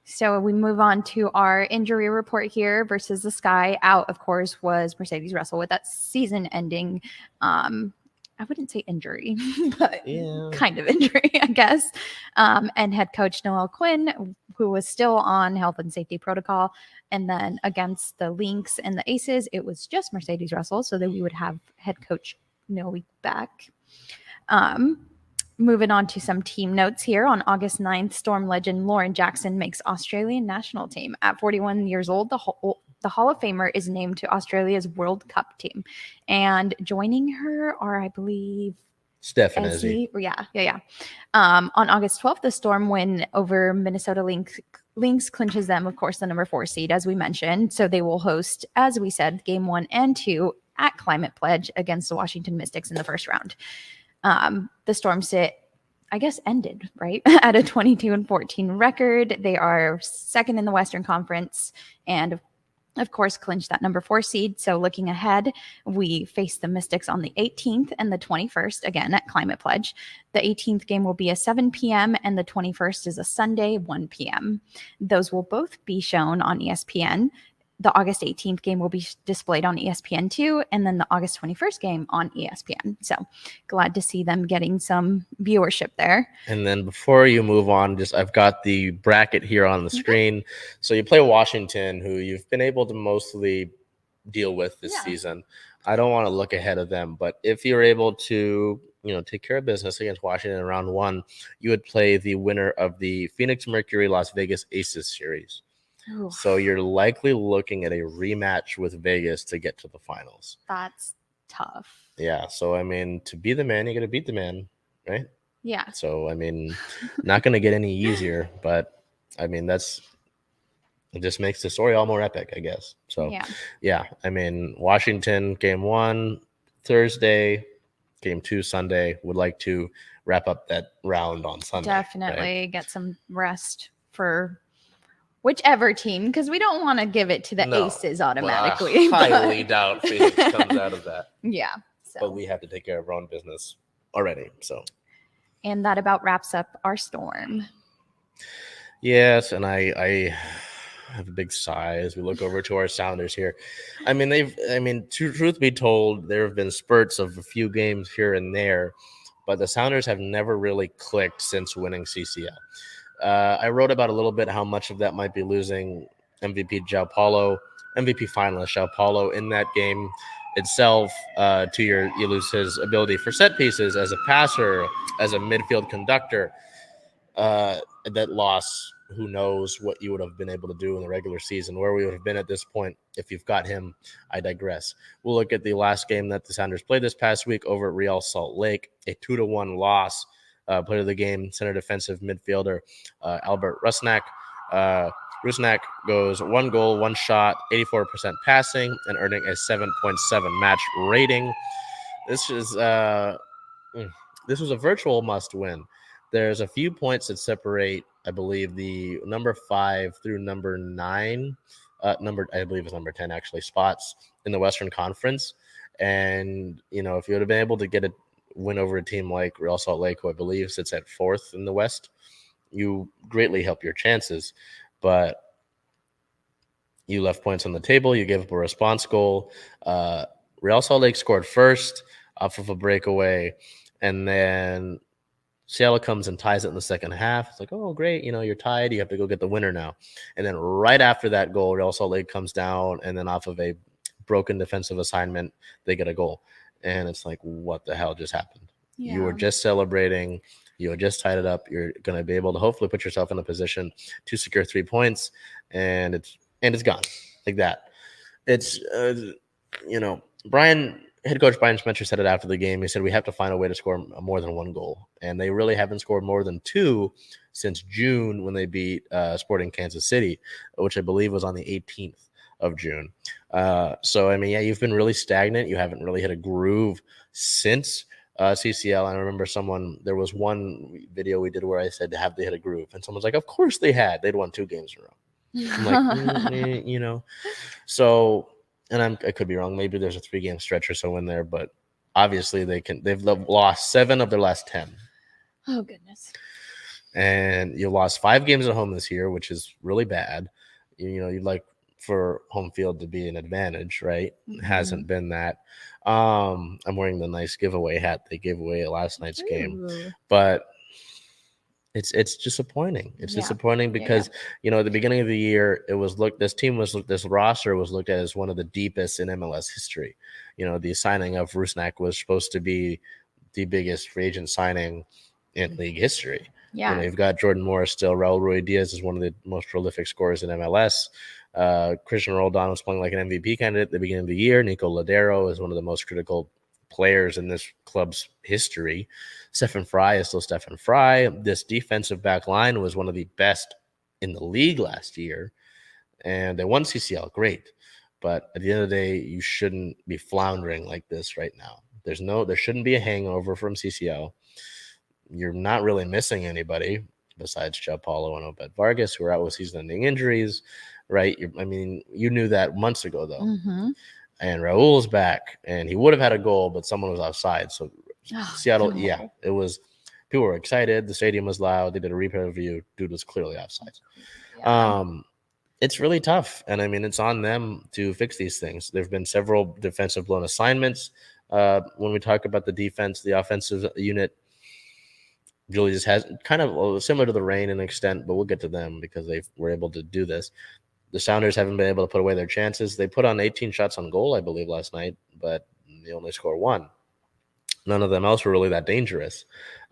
So we move on to our injury report here versus the Sky. Out, of course, was Mercedes Russell with that season-ending I wouldn't say injury, but kind of injury, I guess. And head coach Noelle Quinn, who was still on health and safety protocol. And then against the Lynx and the Aces, it was just Mercedes Russell, so that we would have head coach Noelle back. Moving on to some team notes here. On August 9th, Storm legend Lauren Jackson makes Australian national team. At 41 years old, the Hall of Famer is named to Australia's World Cup team. And joining her are, I believe, Steph and Ezzy. Yeah. On August 12th, the Storm win over Minnesota Lynx clinches them, of course, the number 4 seed, as we mentioned. So they will host, as we said, game 1 and 2 at Climate Pledge against the Washington Mystics in the first round. The Storm ended, right, at a 22-14 record. They are second in the Western Conference and, of course, clinched that number 4 seed. So looking ahead, we face the Mystics on the 18th and the 21st, again, at Climate Pledge. The 18th game will be a 7 p.m. and the 21st is a Sunday, 1 p.m. Those will both be shown on ESPN. The August 18th game will be displayed on ESPN2, and then the August 21st game on ESPN. So glad to see them getting some viewership there. And then before you move on, I've got the bracket here on the screen. So you play Washington, who you've been able to mostly deal with this season. I don't want to look ahead of them, but if you're able to, take care of business against Washington in round 1, you would play the winner of the Phoenix Mercury Las Vegas Aces series. Ooh. So you're likely looking at a rematch with Vegas to get to the finals. That's tough. Yeah. So, I mean, to be the man, you got to beat the man, right? Yeah. So, I mean, not going to get any easier, but I mean, it just makes the story all more epic, I guess. So, yeah. I mean, Washington, game 1, Thursday, game 2, Sunday. Would like to wrap up that round on Sunday. Definitely get some rest for whichever team, because we don't want to give it to the Aces automatically. Well, I highly doubt Phoenix comes out of that. Yeah. So. But we have to take care of our own business already. So. And that about wraps up our Storm. Yes, and I have a big sigh as we look over to our Sounders here. I mean, truth be told, there have been spurts of a few games here and there, but the Sounders have never really clicked since winning CCL. I wrote about a little bit how much of that might be losing MVP finalist João Paulo in that game itself. You lose his ability for set pieces as a passer, as a midfield conductor. That loss, who knows what you would have been able to do in the regular season, where we would have been at this point if you've got him. I digress. We'll look at the last game that the Sounders played this past week over at Real Salt Lake, a 2-1 loss. Player of the game, center defensive midfielder Albert Rusnak. Rusnak goes 1 goal, 1 shot, 84% passing, and earning a 7.7 match rating. This was a virtual must-win. There's a few points that separate, I believe, the number 5 through number 9, I believe it's number 10 actually, spots in the Western Conference. And, if you would have been able to get a win over a team like Real Salt Lake, who I believe sits at 4th in the West, you greatly help your chances. But you left points on the table. You gave up a response goal. Real Salt Lake scored first off of a breakaway, and then Seattle comes and ties it in the second half. It's like, oh, great. You're tied. You have to go get the winner now. And then right after that goal, Real Salt Lake comes down, and then off of a broken defensive assignment, they get a goal. And it's like, what the hell just happened? Yeah. You were just celebrating. You had just tied it up. You're going to be able to hopefully put yourself in a position to secure 3 points, and it's gone like that. It's, head coach Brian Spencer said it after the game. He said, we have to find a way to score more than 1 goal. And they really haven't scored more than 2 since June when they beat Sporting Kansas City, which I believe was on the 18th of June. You've been really stagnant. You haven't really hit a groove since CCL. I remember there was one video we did where I said, have they hit a groove? And someone's like, of course they had. They'd won 2 games in a row. I'm like, So, and I could be wrong. Maybe there's a 3-game stretch or so in there, but obviously they've lost 7 of their last 10. Oh, goodness. And you lost 5 games at home this year, which is really bad. You'd like for home field to be an advantage, right? Mm-hmm. It hasn't been that. I'm wearing the nice giveaway hat they gave away at last night's game, but it's disappointing. It's disappointing because at the beginning of the year, this roster was looked at as one of the deepest in MLS history. The signing of Rusnak was supposed to be the biggest free agent signing in league history. Yeah, you've got Jordan Morris still. Raul Ruiz is one of the most prolific scorers in MLS. Christian Roldan was playing like an MVP candidate at the beginning of the year. Nico Ladero is one of the most critical players in this club's history. Stephen Fry is still Stephen Fry. This defensive back line was one of the best in the league last year, and they won CCL. Great, but at the end of the day, you shouldn't be floundering like this right now. There shouldn't be a hangover from CCL. You're not really missing anybody besides João Paulo and Obed Vargas, who are out with season-ending injuries, right? You knew that months ago, though. Mm-hmm. And Raul's back, and he would have had a goal, but someone was offside. So Seattle, it was. People were excited. The stadium was loud. They did a replay review. Dude was clearly offside. Yeah. It's really tough, and it's on them to fix these things. There have been several defensive blown assignments. When we talk about the defense, the offensive unit really just has kind of similar to the Reign in an extent, but we'll get to them because they were able to do this. The Sounders haven't been able to put away their chances. They put on 18 shots on goal, I believe, last night, but they only score 1. None of them else were really that dangerous.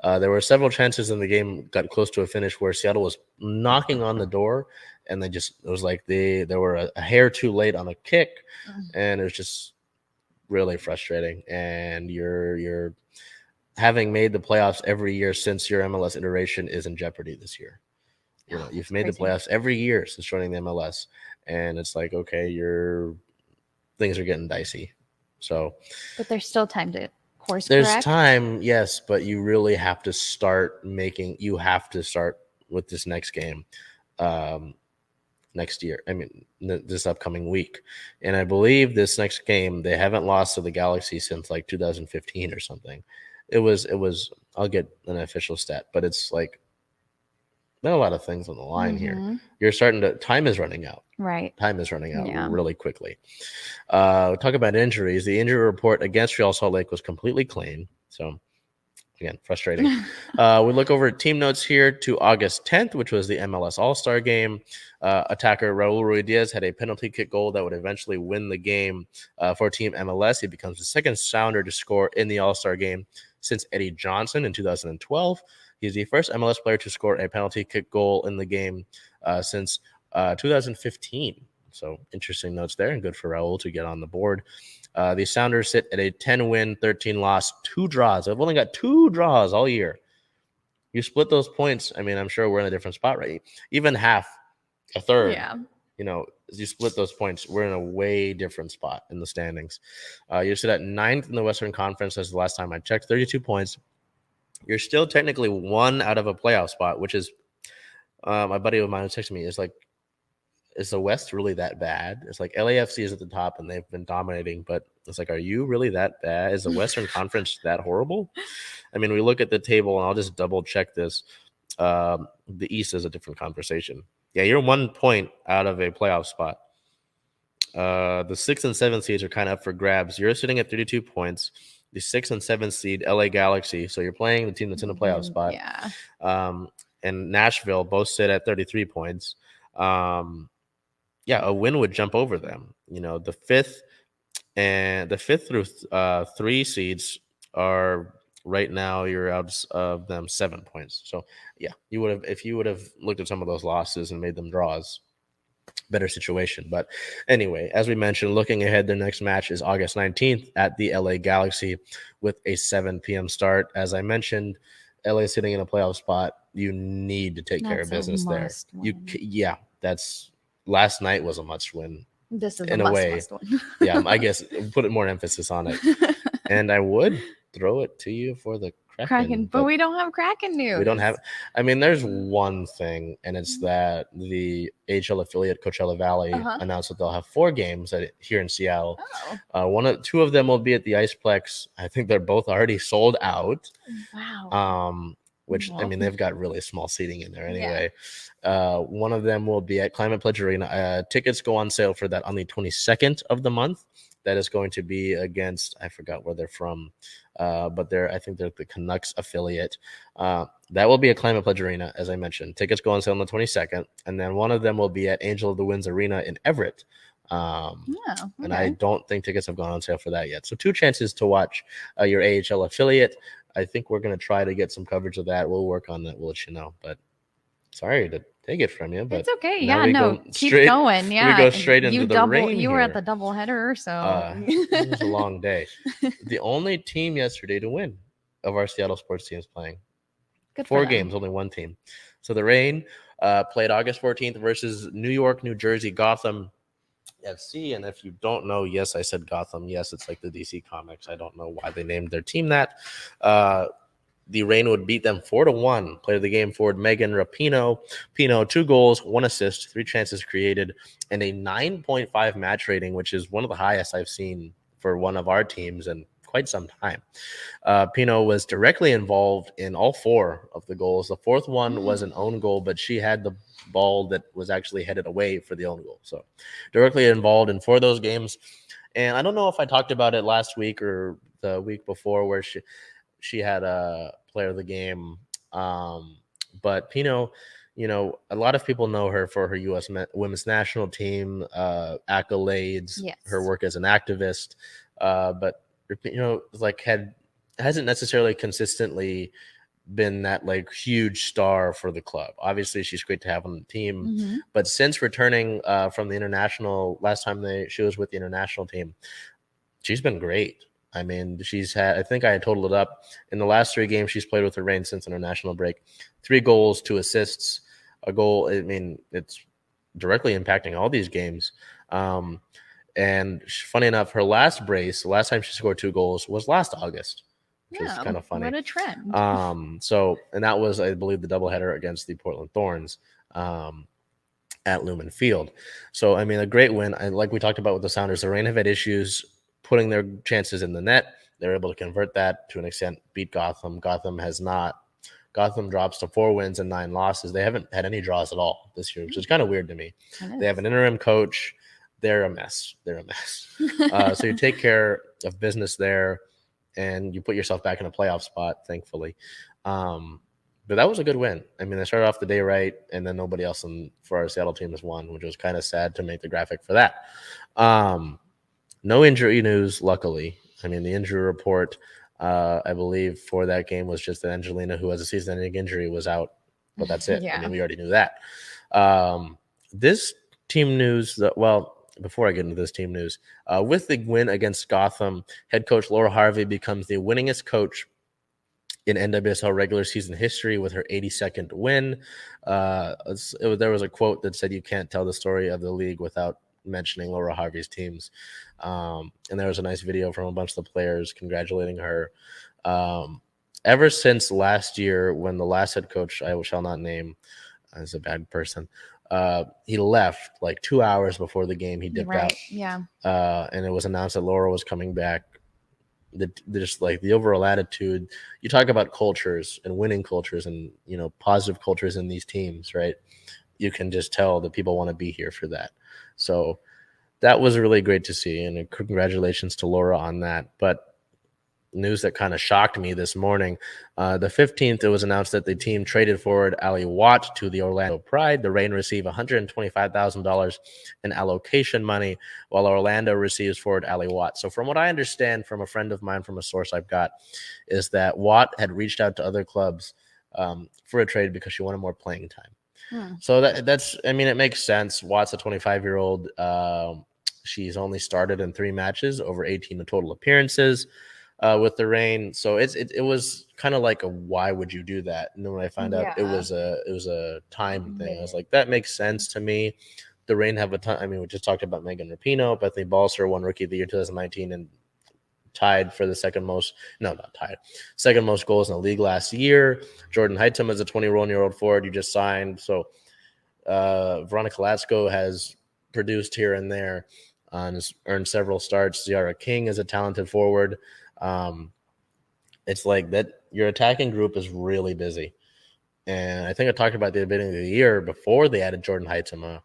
There were several chances in the game, got close to a finish, where Seattle was knocking on the door, and it was like they were a hair too late on a kick, and it was just really frustrating. And you're having made the playoffs every year since your MLS iteration is in jeopardy this year. You've made the playoffs every year since joining the MLS, and it's like, okay, things are getting dicey. So, but there's still time to course correct. There's time, yes, but you really have to start with this next game, next year. This upcoming week, and I believe this next game they haven't lost to the Galaxy since like 2015 or something. It was. I'll get an official stat, but it's like been a lot of things on the line here. You're time is running out. Right. Time is running out really quickly. Talk about injuries. The injury report against Real Salt Lake was completely clean. So Again, frustrating. We look over at team notes here to August 10th, which was the MLS All-Star game. Attacker Raul Ruidiaz had a penalty kick goal that would eventually win the game for Team MLS. He becomes the second Sounder to score in the All-Star game since Eddie Johnson in 2012. He's the first MLS player to score a penalty kick goal in the game since 2015. So interesting notes there, and good for Raul to get on the board. The Sounders sit at a 10-win, 13-loss, 2 draws. I've only got 2 draws all year. You split those points, I mean, I'm sure we're in a different spot, right? Even half, a third. Yeah. You know, as you split those points, we're in a way different spot in the standings. You sit at 9th in the Western Conference as the last time I checked, 32 points. You're still technically 1 out of a playoff spot, which is my buddy of mine was texting me. Is like, is the West really that bad? It's like LAFC is at the top and they've been dominating, but it's like, are you really that bad? Is the Western Conference that horrible? I mean, we look at the table, and I'll just double check this. The East is a different conversation. Yeah, you're 1 point out of a playoff spot. The 6th and 7th seeds are kind of up for grabs. You're sitting at 32 points. The 6th and 7th seed, LA Galaxy. So you're playing the team that's in the playoff spot. Yeah. And Nashville both sit at 33 points. Yeah, a win would jump over them. You know, the 5th through 3 seeds are right now, you're out of them 7 points. So yeah, you would have, if you would have looked at some of those losses and made them draws, better situation. But anyway, as we mentioned, looking ahead, their next match is August 19th at the LA Galaxy with a 7 p.m. start. As I mentioned, LA sitting in a playoff spot. You need to take care of business there. Yeah, that's last night was a must win. This is in a way. must win. Yeah, I guess put more emphasis on it. And I would throw it to you for the Kraken, but we don't have Kraken news. We don't have. I mean, there's one thing, and it's that the AHL affiliate Coachella Valley announced that they'll have 4 games here in Seattle. Two of them will be at the Iceplex. I think they're both already sold out. Wow. Which, I mean, they've got really small seating in there anyway. Yeah. One of them will be at Climate Pledge Arena. Tickets go on sale for that on the 22nd of the month. That is going to be against, I forgot where they're from, but I think they're the Canucks affiliate. That will be at Climate Pledge Arena, as I mentioned. Tickets go on sale on the 22nd. And then one of them will be at Angel of the Winds Arena in Everett. And I don't think tickets have gone on sale for that yet. So 2 chances to watch your AHL affiliate. I think we're going to try to get some coverage of that. We'll work on that. We'll let you know. But sorry to take it from you. But it's okay. Yeah, no, keep going. Yeah, we go straight into the rain. You were at the doubleheader, so it was a long day. The only team yesterday to win of our Seattle sports teams playing. Good 4 games, only 1 team. So the Reign played August 14th versus New York, New Jersey, Gotham FC. And if you don't know, yes, I said Gotham. Yes, it's like the DC Comics. I don't know why they named their team that. The Reign would beat them 4-1. Player of the game forward Megan Rapinoe. Pino, 2 goals, 1 assist, 3 chances created, and a 9.5 match rating, which is one of the highest I've seen for one of our teams in quite some time. Pino was directly involved in all 4 of the goals. The 4th one was an own goal, but she had the ball that was actually headed away for the own goal. So directly involved in 4 of those games. And I don't know if I talked about it last week or the week before where she had a player of the game. But Pino, you know, a lot of people know her for her U.S. women's national team accolades, her work as an activist. But, you know, like hasn't necessarily consistently been that like huge star for the club. Obviously, she's great to have on the team. But since returning from the international, last time she was with the international team, she's been great. I mean, she's had, I think I had totaled it up. In the last 3 games she's played with the Reign since international break, 3 goals, 2 assists, a goal. I mean, it's directly impacting all these games. And funny enough, her last brace, the last time she scored 2 goals was last August, which is kind of funny. What a trend. And that was, I believe, the doubleheader against the Portland Thorns at Lumen Field. So, I mean, a great win. Like we talked about with the Sounders, the Reign have had issues putting their chances in the net. They're able to convert that to an extent, beat Gotham. Gotham has not. Gotham drops to 4 wins and 9 losses. They haven't had any draws at all this year, which is kind of weird to me. They have an interim coach. They're a mess. So you take care of business there. and you put yourself back in a playoff spot, thankfully. But that was a good win. I mean, they started off the day right, and then nobody else for our Seattle team has won, which was kind of sad to make the graphic for that. No injury news, luckily. I mean, the injury report, I believe, for that game was just that Angelina, who has a season-ending injury, was out. But that's it. I mean, we already knew that. This team news, before I get into this team news, with the win against Gotham, head coach Laura Harvey becomes the winningest coach in NWSL regular season history with her 82nd win. There was a quote that said, "You can't tell the story of the league without mentioning Laura Harvey's teams." And there was a nice video from a bunch of the players congratulating her. Ever since last year, when the last head coach, I shall not name, as a bad person, he left like 2 hours before the game. He dipped out. Yeah. And it was announced that Laura was coming back. Just like the overall attitude, you talk about cultures and winning cultures and, positive cultures in these teams, right? You can just tell that people want to be here for that. So that was really great to see. And congratulations to Laura on that. But news that kind of shocked me this morning. The 15th, it was announced that the team traded forward Ali Watt to the Orlando Pride. The Reign receive $125,000 in allocation money, while Orlando receives forward Ali Watt. So from what I understand from a friend of mine, from a source I've got, is that Watt had reached out to other clubs for a trade because she wanted more playing time. So that's, I mean, it makes sense. Watt's a 25-year-old. She's only started in 3 matches, over 18 total appearances with the Reign. So it was kind of like a, why would you do that? And then when I found out it was a time thing, I was like, that makes sense to me. The Reign have a ton. I mean, we just talked about Megan Rapinoe. Bethany Balser won Rookie of the Year 2019 and tied for the second most goals in the league last year. Jordan Heightham is a 21-year-old forward you just signed. So Veronica Latsko has produced here and there and has earned several starts. Ziara King is a talented forward. It's like that your attacking group is really busy. And I think I talked about the beginning of the year before they added Jordan Heightham.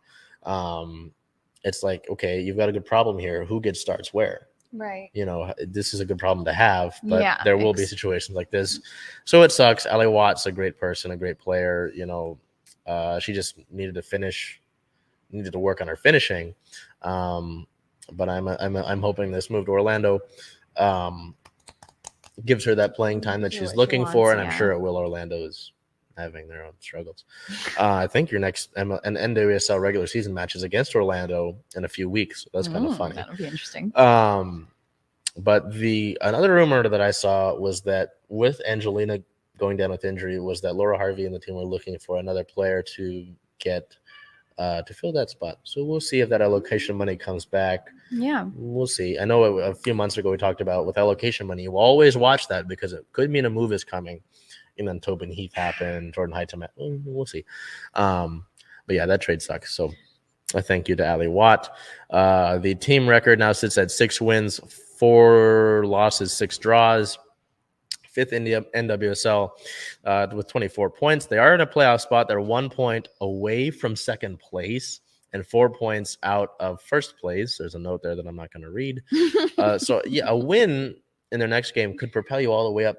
It's like, okay, you've got a good problem here. Who gets starts where? Right. This is a good problem to have, but there will be situations like this. So it sucks. Ali Watt's a great person, a great player. She just needed to work on her finishing. But I'm hoping this move to Orlando gives her that playing time that she's looking for, and I'm sure it will. Orlando is having their own struggles. I think your next an NWSL regular season match is against Orlando in a few weeks. So that's kind of funny. That'll be interesting. But another rumor that I saw was that with Angelina going down with injury, was that Laura Harvey and the team were looking for another player to get to fill that spot. So we'll see if that allocation money comes back. Yeah. We'll see. I know a few months ago we talked about with allocation money, you always watch that because it could mean a move is coming. And then Tobin Heath happened, Jordan Heightham. We'll see. But yeah, that trade sucks. So a thank you to Ali Watt. The team record now sits at 6 wins, 4 losses, 6 draws. 5th in the NWSL with 24 points. They are in a playoff spot. They're 1 point away from second place and 4 points out of first place. There's a note there that I'm not going to read. So, yeah, a win in their next game could propel you all the way up.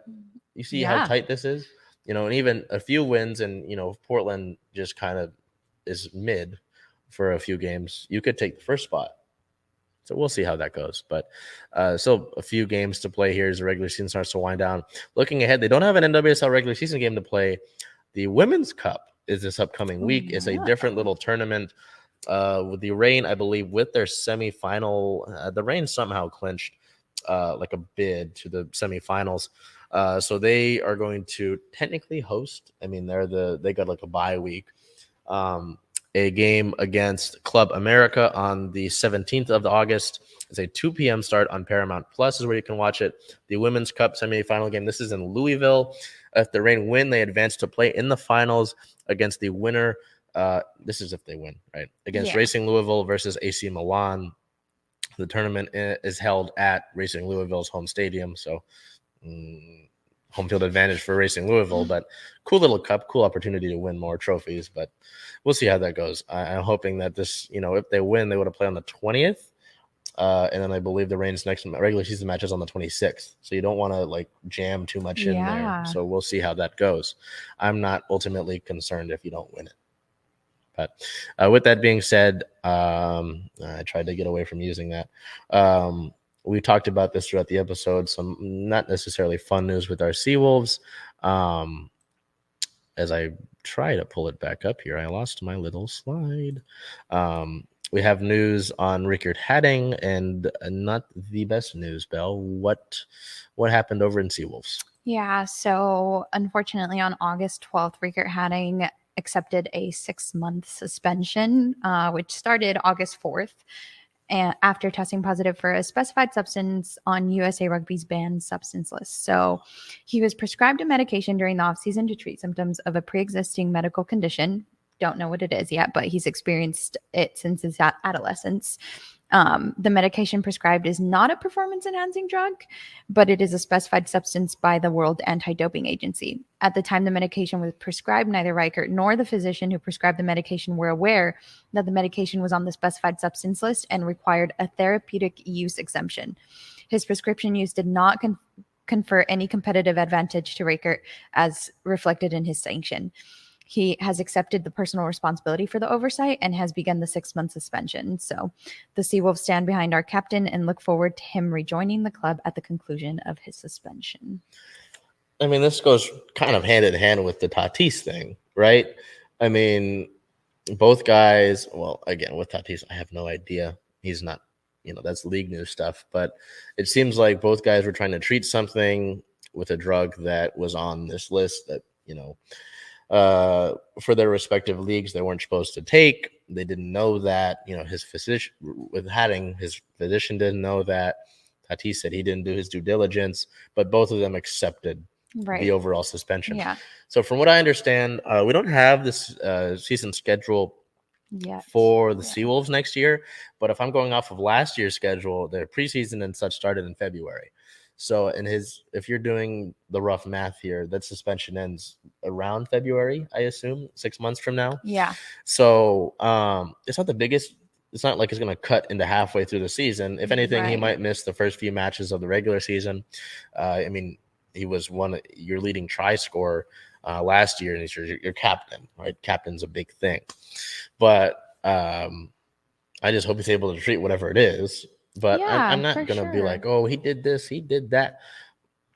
You see how tight this is? And even a few wins and, Portland just kind of is mid for a few games. You could take the first spot. So we'll see how that goes. But still a few games to play here as the regular season starts to wind down. Looking ahead, they don't have an NWSL regular season game to play. The Women's Cup is this upcoming week. It's a different little tournament with the Reign, I believe, with their semifinal. The Reign somehow clinched like a bid to the semifinals. So they are going to technically host. I mean, they got like a bye week. A game against Club America on the 17th of August. It's a 2 p.m. start on Paramount Plus is where you can watch it. The Women's Cup semifinal game. This is in Louisville. If the Reign win, they advance to play in the finals against the winner. This is if they win, right? Against Racing Louisville versus AC Milan. The tournament is held at Racing Louisville's home stadium. So home field advantage for Racing Louisville, but cool little cup, cool opportunity to win more trophies, but we'll see how that goes. I'm hoping that this, if they win, they would have played on the 20th And then I believe the Reigns next regular season match is on the 26th. So you don't want to like jam too much in there. So we'll see how that goes. I'm not ultimately concerned if you don't win it. But with that being said, I tried to get away from using that. We talked about this throughout the episode. Some not necessarily fun news with our Seawolves. As I try to pull it back up here, I lost my little slide. We have news on Rickard Hadding, and not the best news, Belle. What happened over in Seawolves? Yeah, so unfortunately on August 12th, Rickard Hadding accepted a 6-month suspension, which started August 4th, and after testing positive for a specified substance on USA Rugby's banned substance list. So he was prescribed a medication during the offseason to treat symptoms of a pre-existing medical condition. Don't know what it is yet, but he's experienced it since his adolescence. The medication prescribed is not a performance-enhancing drug, but it is a specified substance by the World Anti-Doping Agency. At the time the medication was prescribed, neither Rickard nor the physician who prescribed the medication were aware that the medication was on the specified substance list and required a therapeutic use exemption. His prescription use did not confer any competitive advantage to Rickard, as reflected in his sanction. He has accepted the personal responsibility for the oversight and has begun the 6-month suspension. So the Seawolves stand behind our captain and look forward to him rejoining the club at the conclusion of his suspension. I mean, this goes kind of hand in hand with the Tatis thing, right? I mean, both guys, well, again, with Tatis, I have no idea. He's not, that's league news stuff. But it seems like both guys were trying to treat something with a drug that was on this list that, for their respective leagues, they weren't supposed to take. They didn't know that, his physician with Hadding, his physician didn't know that. Tatis said he didn't do his due diligence, but both of them accepted the overall suspension. Yeah. So from what I understand, we don't have this season schedule for the Seawolves next year, but if I'm going off of last year's schedule, their preseason and such started in February. So if you're doing the rough math here, that suspension ends around February, I assume, 6 months from now. Yeah. So it's not the biggest. It's not like it's going to cut into halfway through the season. If anything, he might miss the first few matches of the regular season. I mean, he was your leading try scorer last year, and he's your captain, right? Captain's a big thing. But I just hope he's able to treat whatever it is. But I'm not going to be like, oh, he did this, he did that.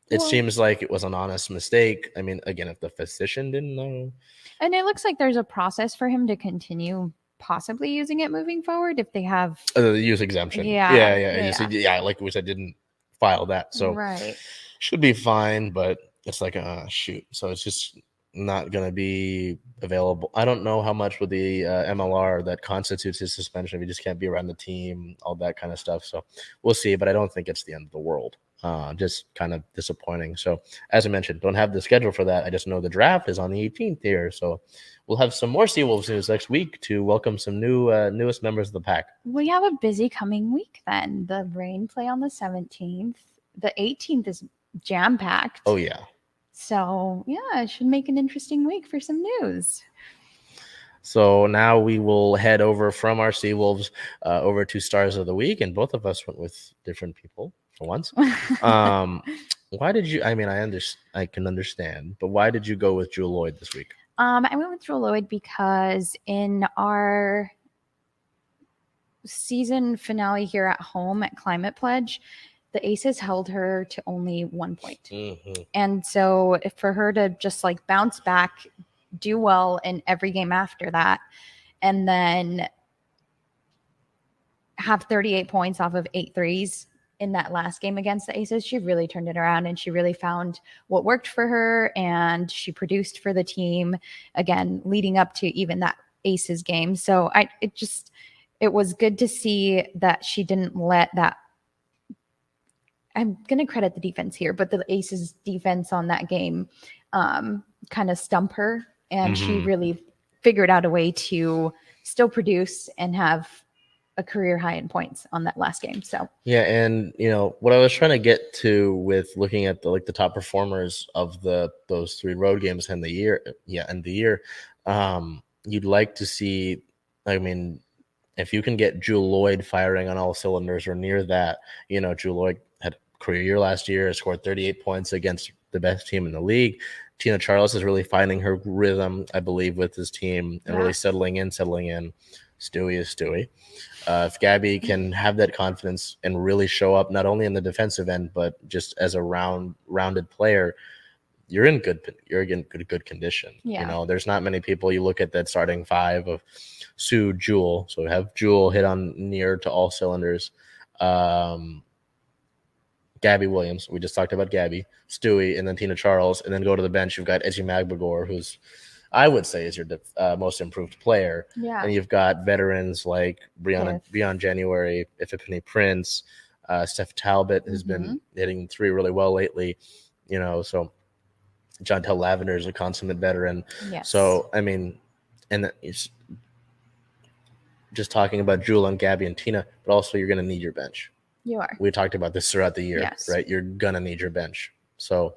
It seems like it was an honest mistake. I mean, again, if the physician didn't know. And it looks like there's a process for him to continue possibly using it moving forward if they have the use exemption. Yeah. Like we said, didn't file that. So should be fine, but it's like, shoot. So it's just not going to be available. I don't know how much with the MLR that constitutes his suspension if he just can't be around the team, all that kind of stuff. So we'll see, but I don't think it's the end of the world. Just kind of disappointing. So as I mentioned, don't have the schedule for that. I just know the draft is on the 18th here. So we'll have some more Seawolves news next week to welcome some newest members of the pack. We have a busy coming week then. The Rain play on the 17th. The 18th is jam-packed. Oh, yeah. So, yeah, it should make an interesting week for some news. So now we will head over from our Seawolves over to Stars of the Week, and both of us went with different people for once. Why did you? I mean, I can understand, but why did you go with Jewel Lloyd this week? I went with Jewel Lloyd because in our season finale here at home at Climate Pledge, the Aces held her to only 1 point. Mm-hmm. And so for her to just like bounce back, do well in every game after that, and then have 38 points off of 8 threes in that last game against the Aces, she really turned it around and she really found what worked for her and she produced for the team again, leading up to even that Aces game. So it was good to see that she didn't let that. I'm going to credit the defense here, but the Aces defense on that game kind of stump her. And she really figured out a way to still produce and have a career high in points on that last game. So yeah, and what I was trying to get to with looking at the top performers of those 3 road games in the year, you'd like to see. I mean, if you can get Jewel Lloyd firing on all cylinders or near that, Jewel Lloyd had a career year last year, scored 38 points against the best team in the league. Tina Charles is really finding her rhythm, I believe, with this team and really settling in. Stewie is Stewie. If Gabby can have that confidence and really show up not only in the defensive end, but just as a rounded player, you're in good condition. Yeah. There's not many people you look at that starting five of Sue, Jewel. So have Jewel hit on near to all cylinders. Gabby Williams. We just talked about Gabby, Stewie, and then Tina Charles. And then go to the bench. You've got Edgy Magbagor, who's I would say is your most improved player. Yeah. And you've got veterans like Breon January, Ifeanyi Prince, Steph Talbot has been hitting three really well lately. So Jontel Lavender is a consummate veteran. Yes. So, I mean, and it's just talking about Jewel and Gabby and Tina, but also you're going to need your bench. You are. We talked about this throughout the year, right? You're going to need your bench. So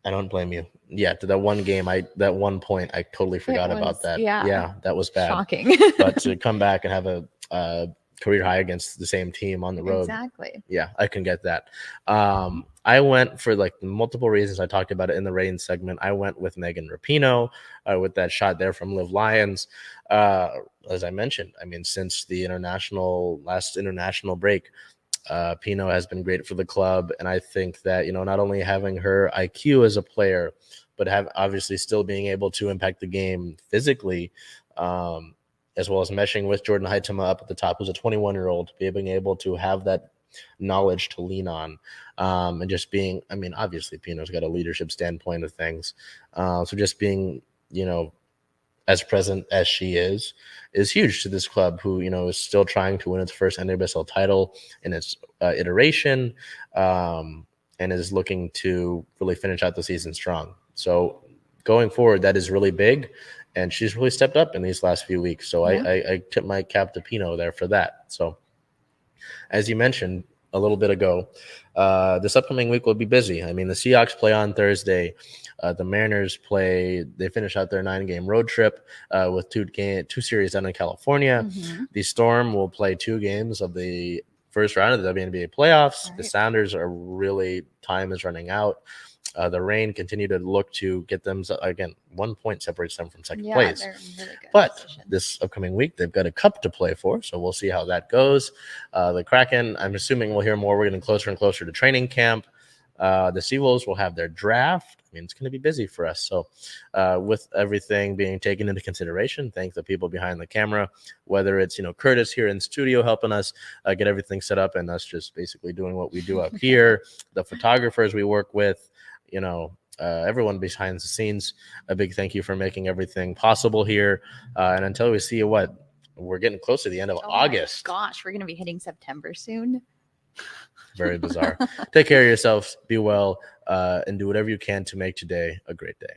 I don't blame you. Yeah, to that one game, that one point, I totally forgot about that. Yeah, that was bad. Shocking. But to come back and have a career high against the same team on the road. Exactly. Yeah, I can get that. I went for like multiple reasons. I talked about it in the rain segment. I went with Megan Rapinoe with that shot there from Liv Lions. As I mentioned, I mean, since the last international break, Pino has been great for the club. And I think that, not only having her IQ as a player, but obviously still being able to impact the game physically, as well as meshing with Jordan Heitema up at the top, who's a 21-year-old, being able to have that knowledge to lean on, and just being, I mean, obviously Pino's got a leadership standpoint of things. So just being, as present as she is huge to this club, who, is still trying to win its first NWSL title in its iteration, and is looking to really finish out the season strong. So going forward, that is really big. And she's really stepped up in these last few weeks. So I tip my cap to Pino there for that. So as you mentioned a little bit ago, this upcoming week will be busy. I mean, the Seahawks play on Thursday. The Mariners they finish out their 9-game road trip with two series down in California. The Storm will play 2 games of the first round of the WNBA playoffs. Right. The Sounders time is running out. The Reign continue to look to get them, again, 1 point separates them from second place. They're in really good position. This upcoming week, they've got a cup to play for, so we'll see how that goes. The Kraken, I'm assuming we'll hear more. We're getting closer and closer to training camp. The Seawolves will have their draft. I mean, it's going to be busy for us. So with everything being taken into consideration, thank the people behind the camera, whether it's, Curtis here in studio helping us get everything set up and us just basically doing what we do up here, the photographers we work with, everyone behind the scenes, a big thank you for making everything possible here. And until we see you, we're getting close to the end of August. Gosh, we're going to be hitting September soon. Very bizarre. Take care of yourselves, be well, and do whatever you can to make today a great day.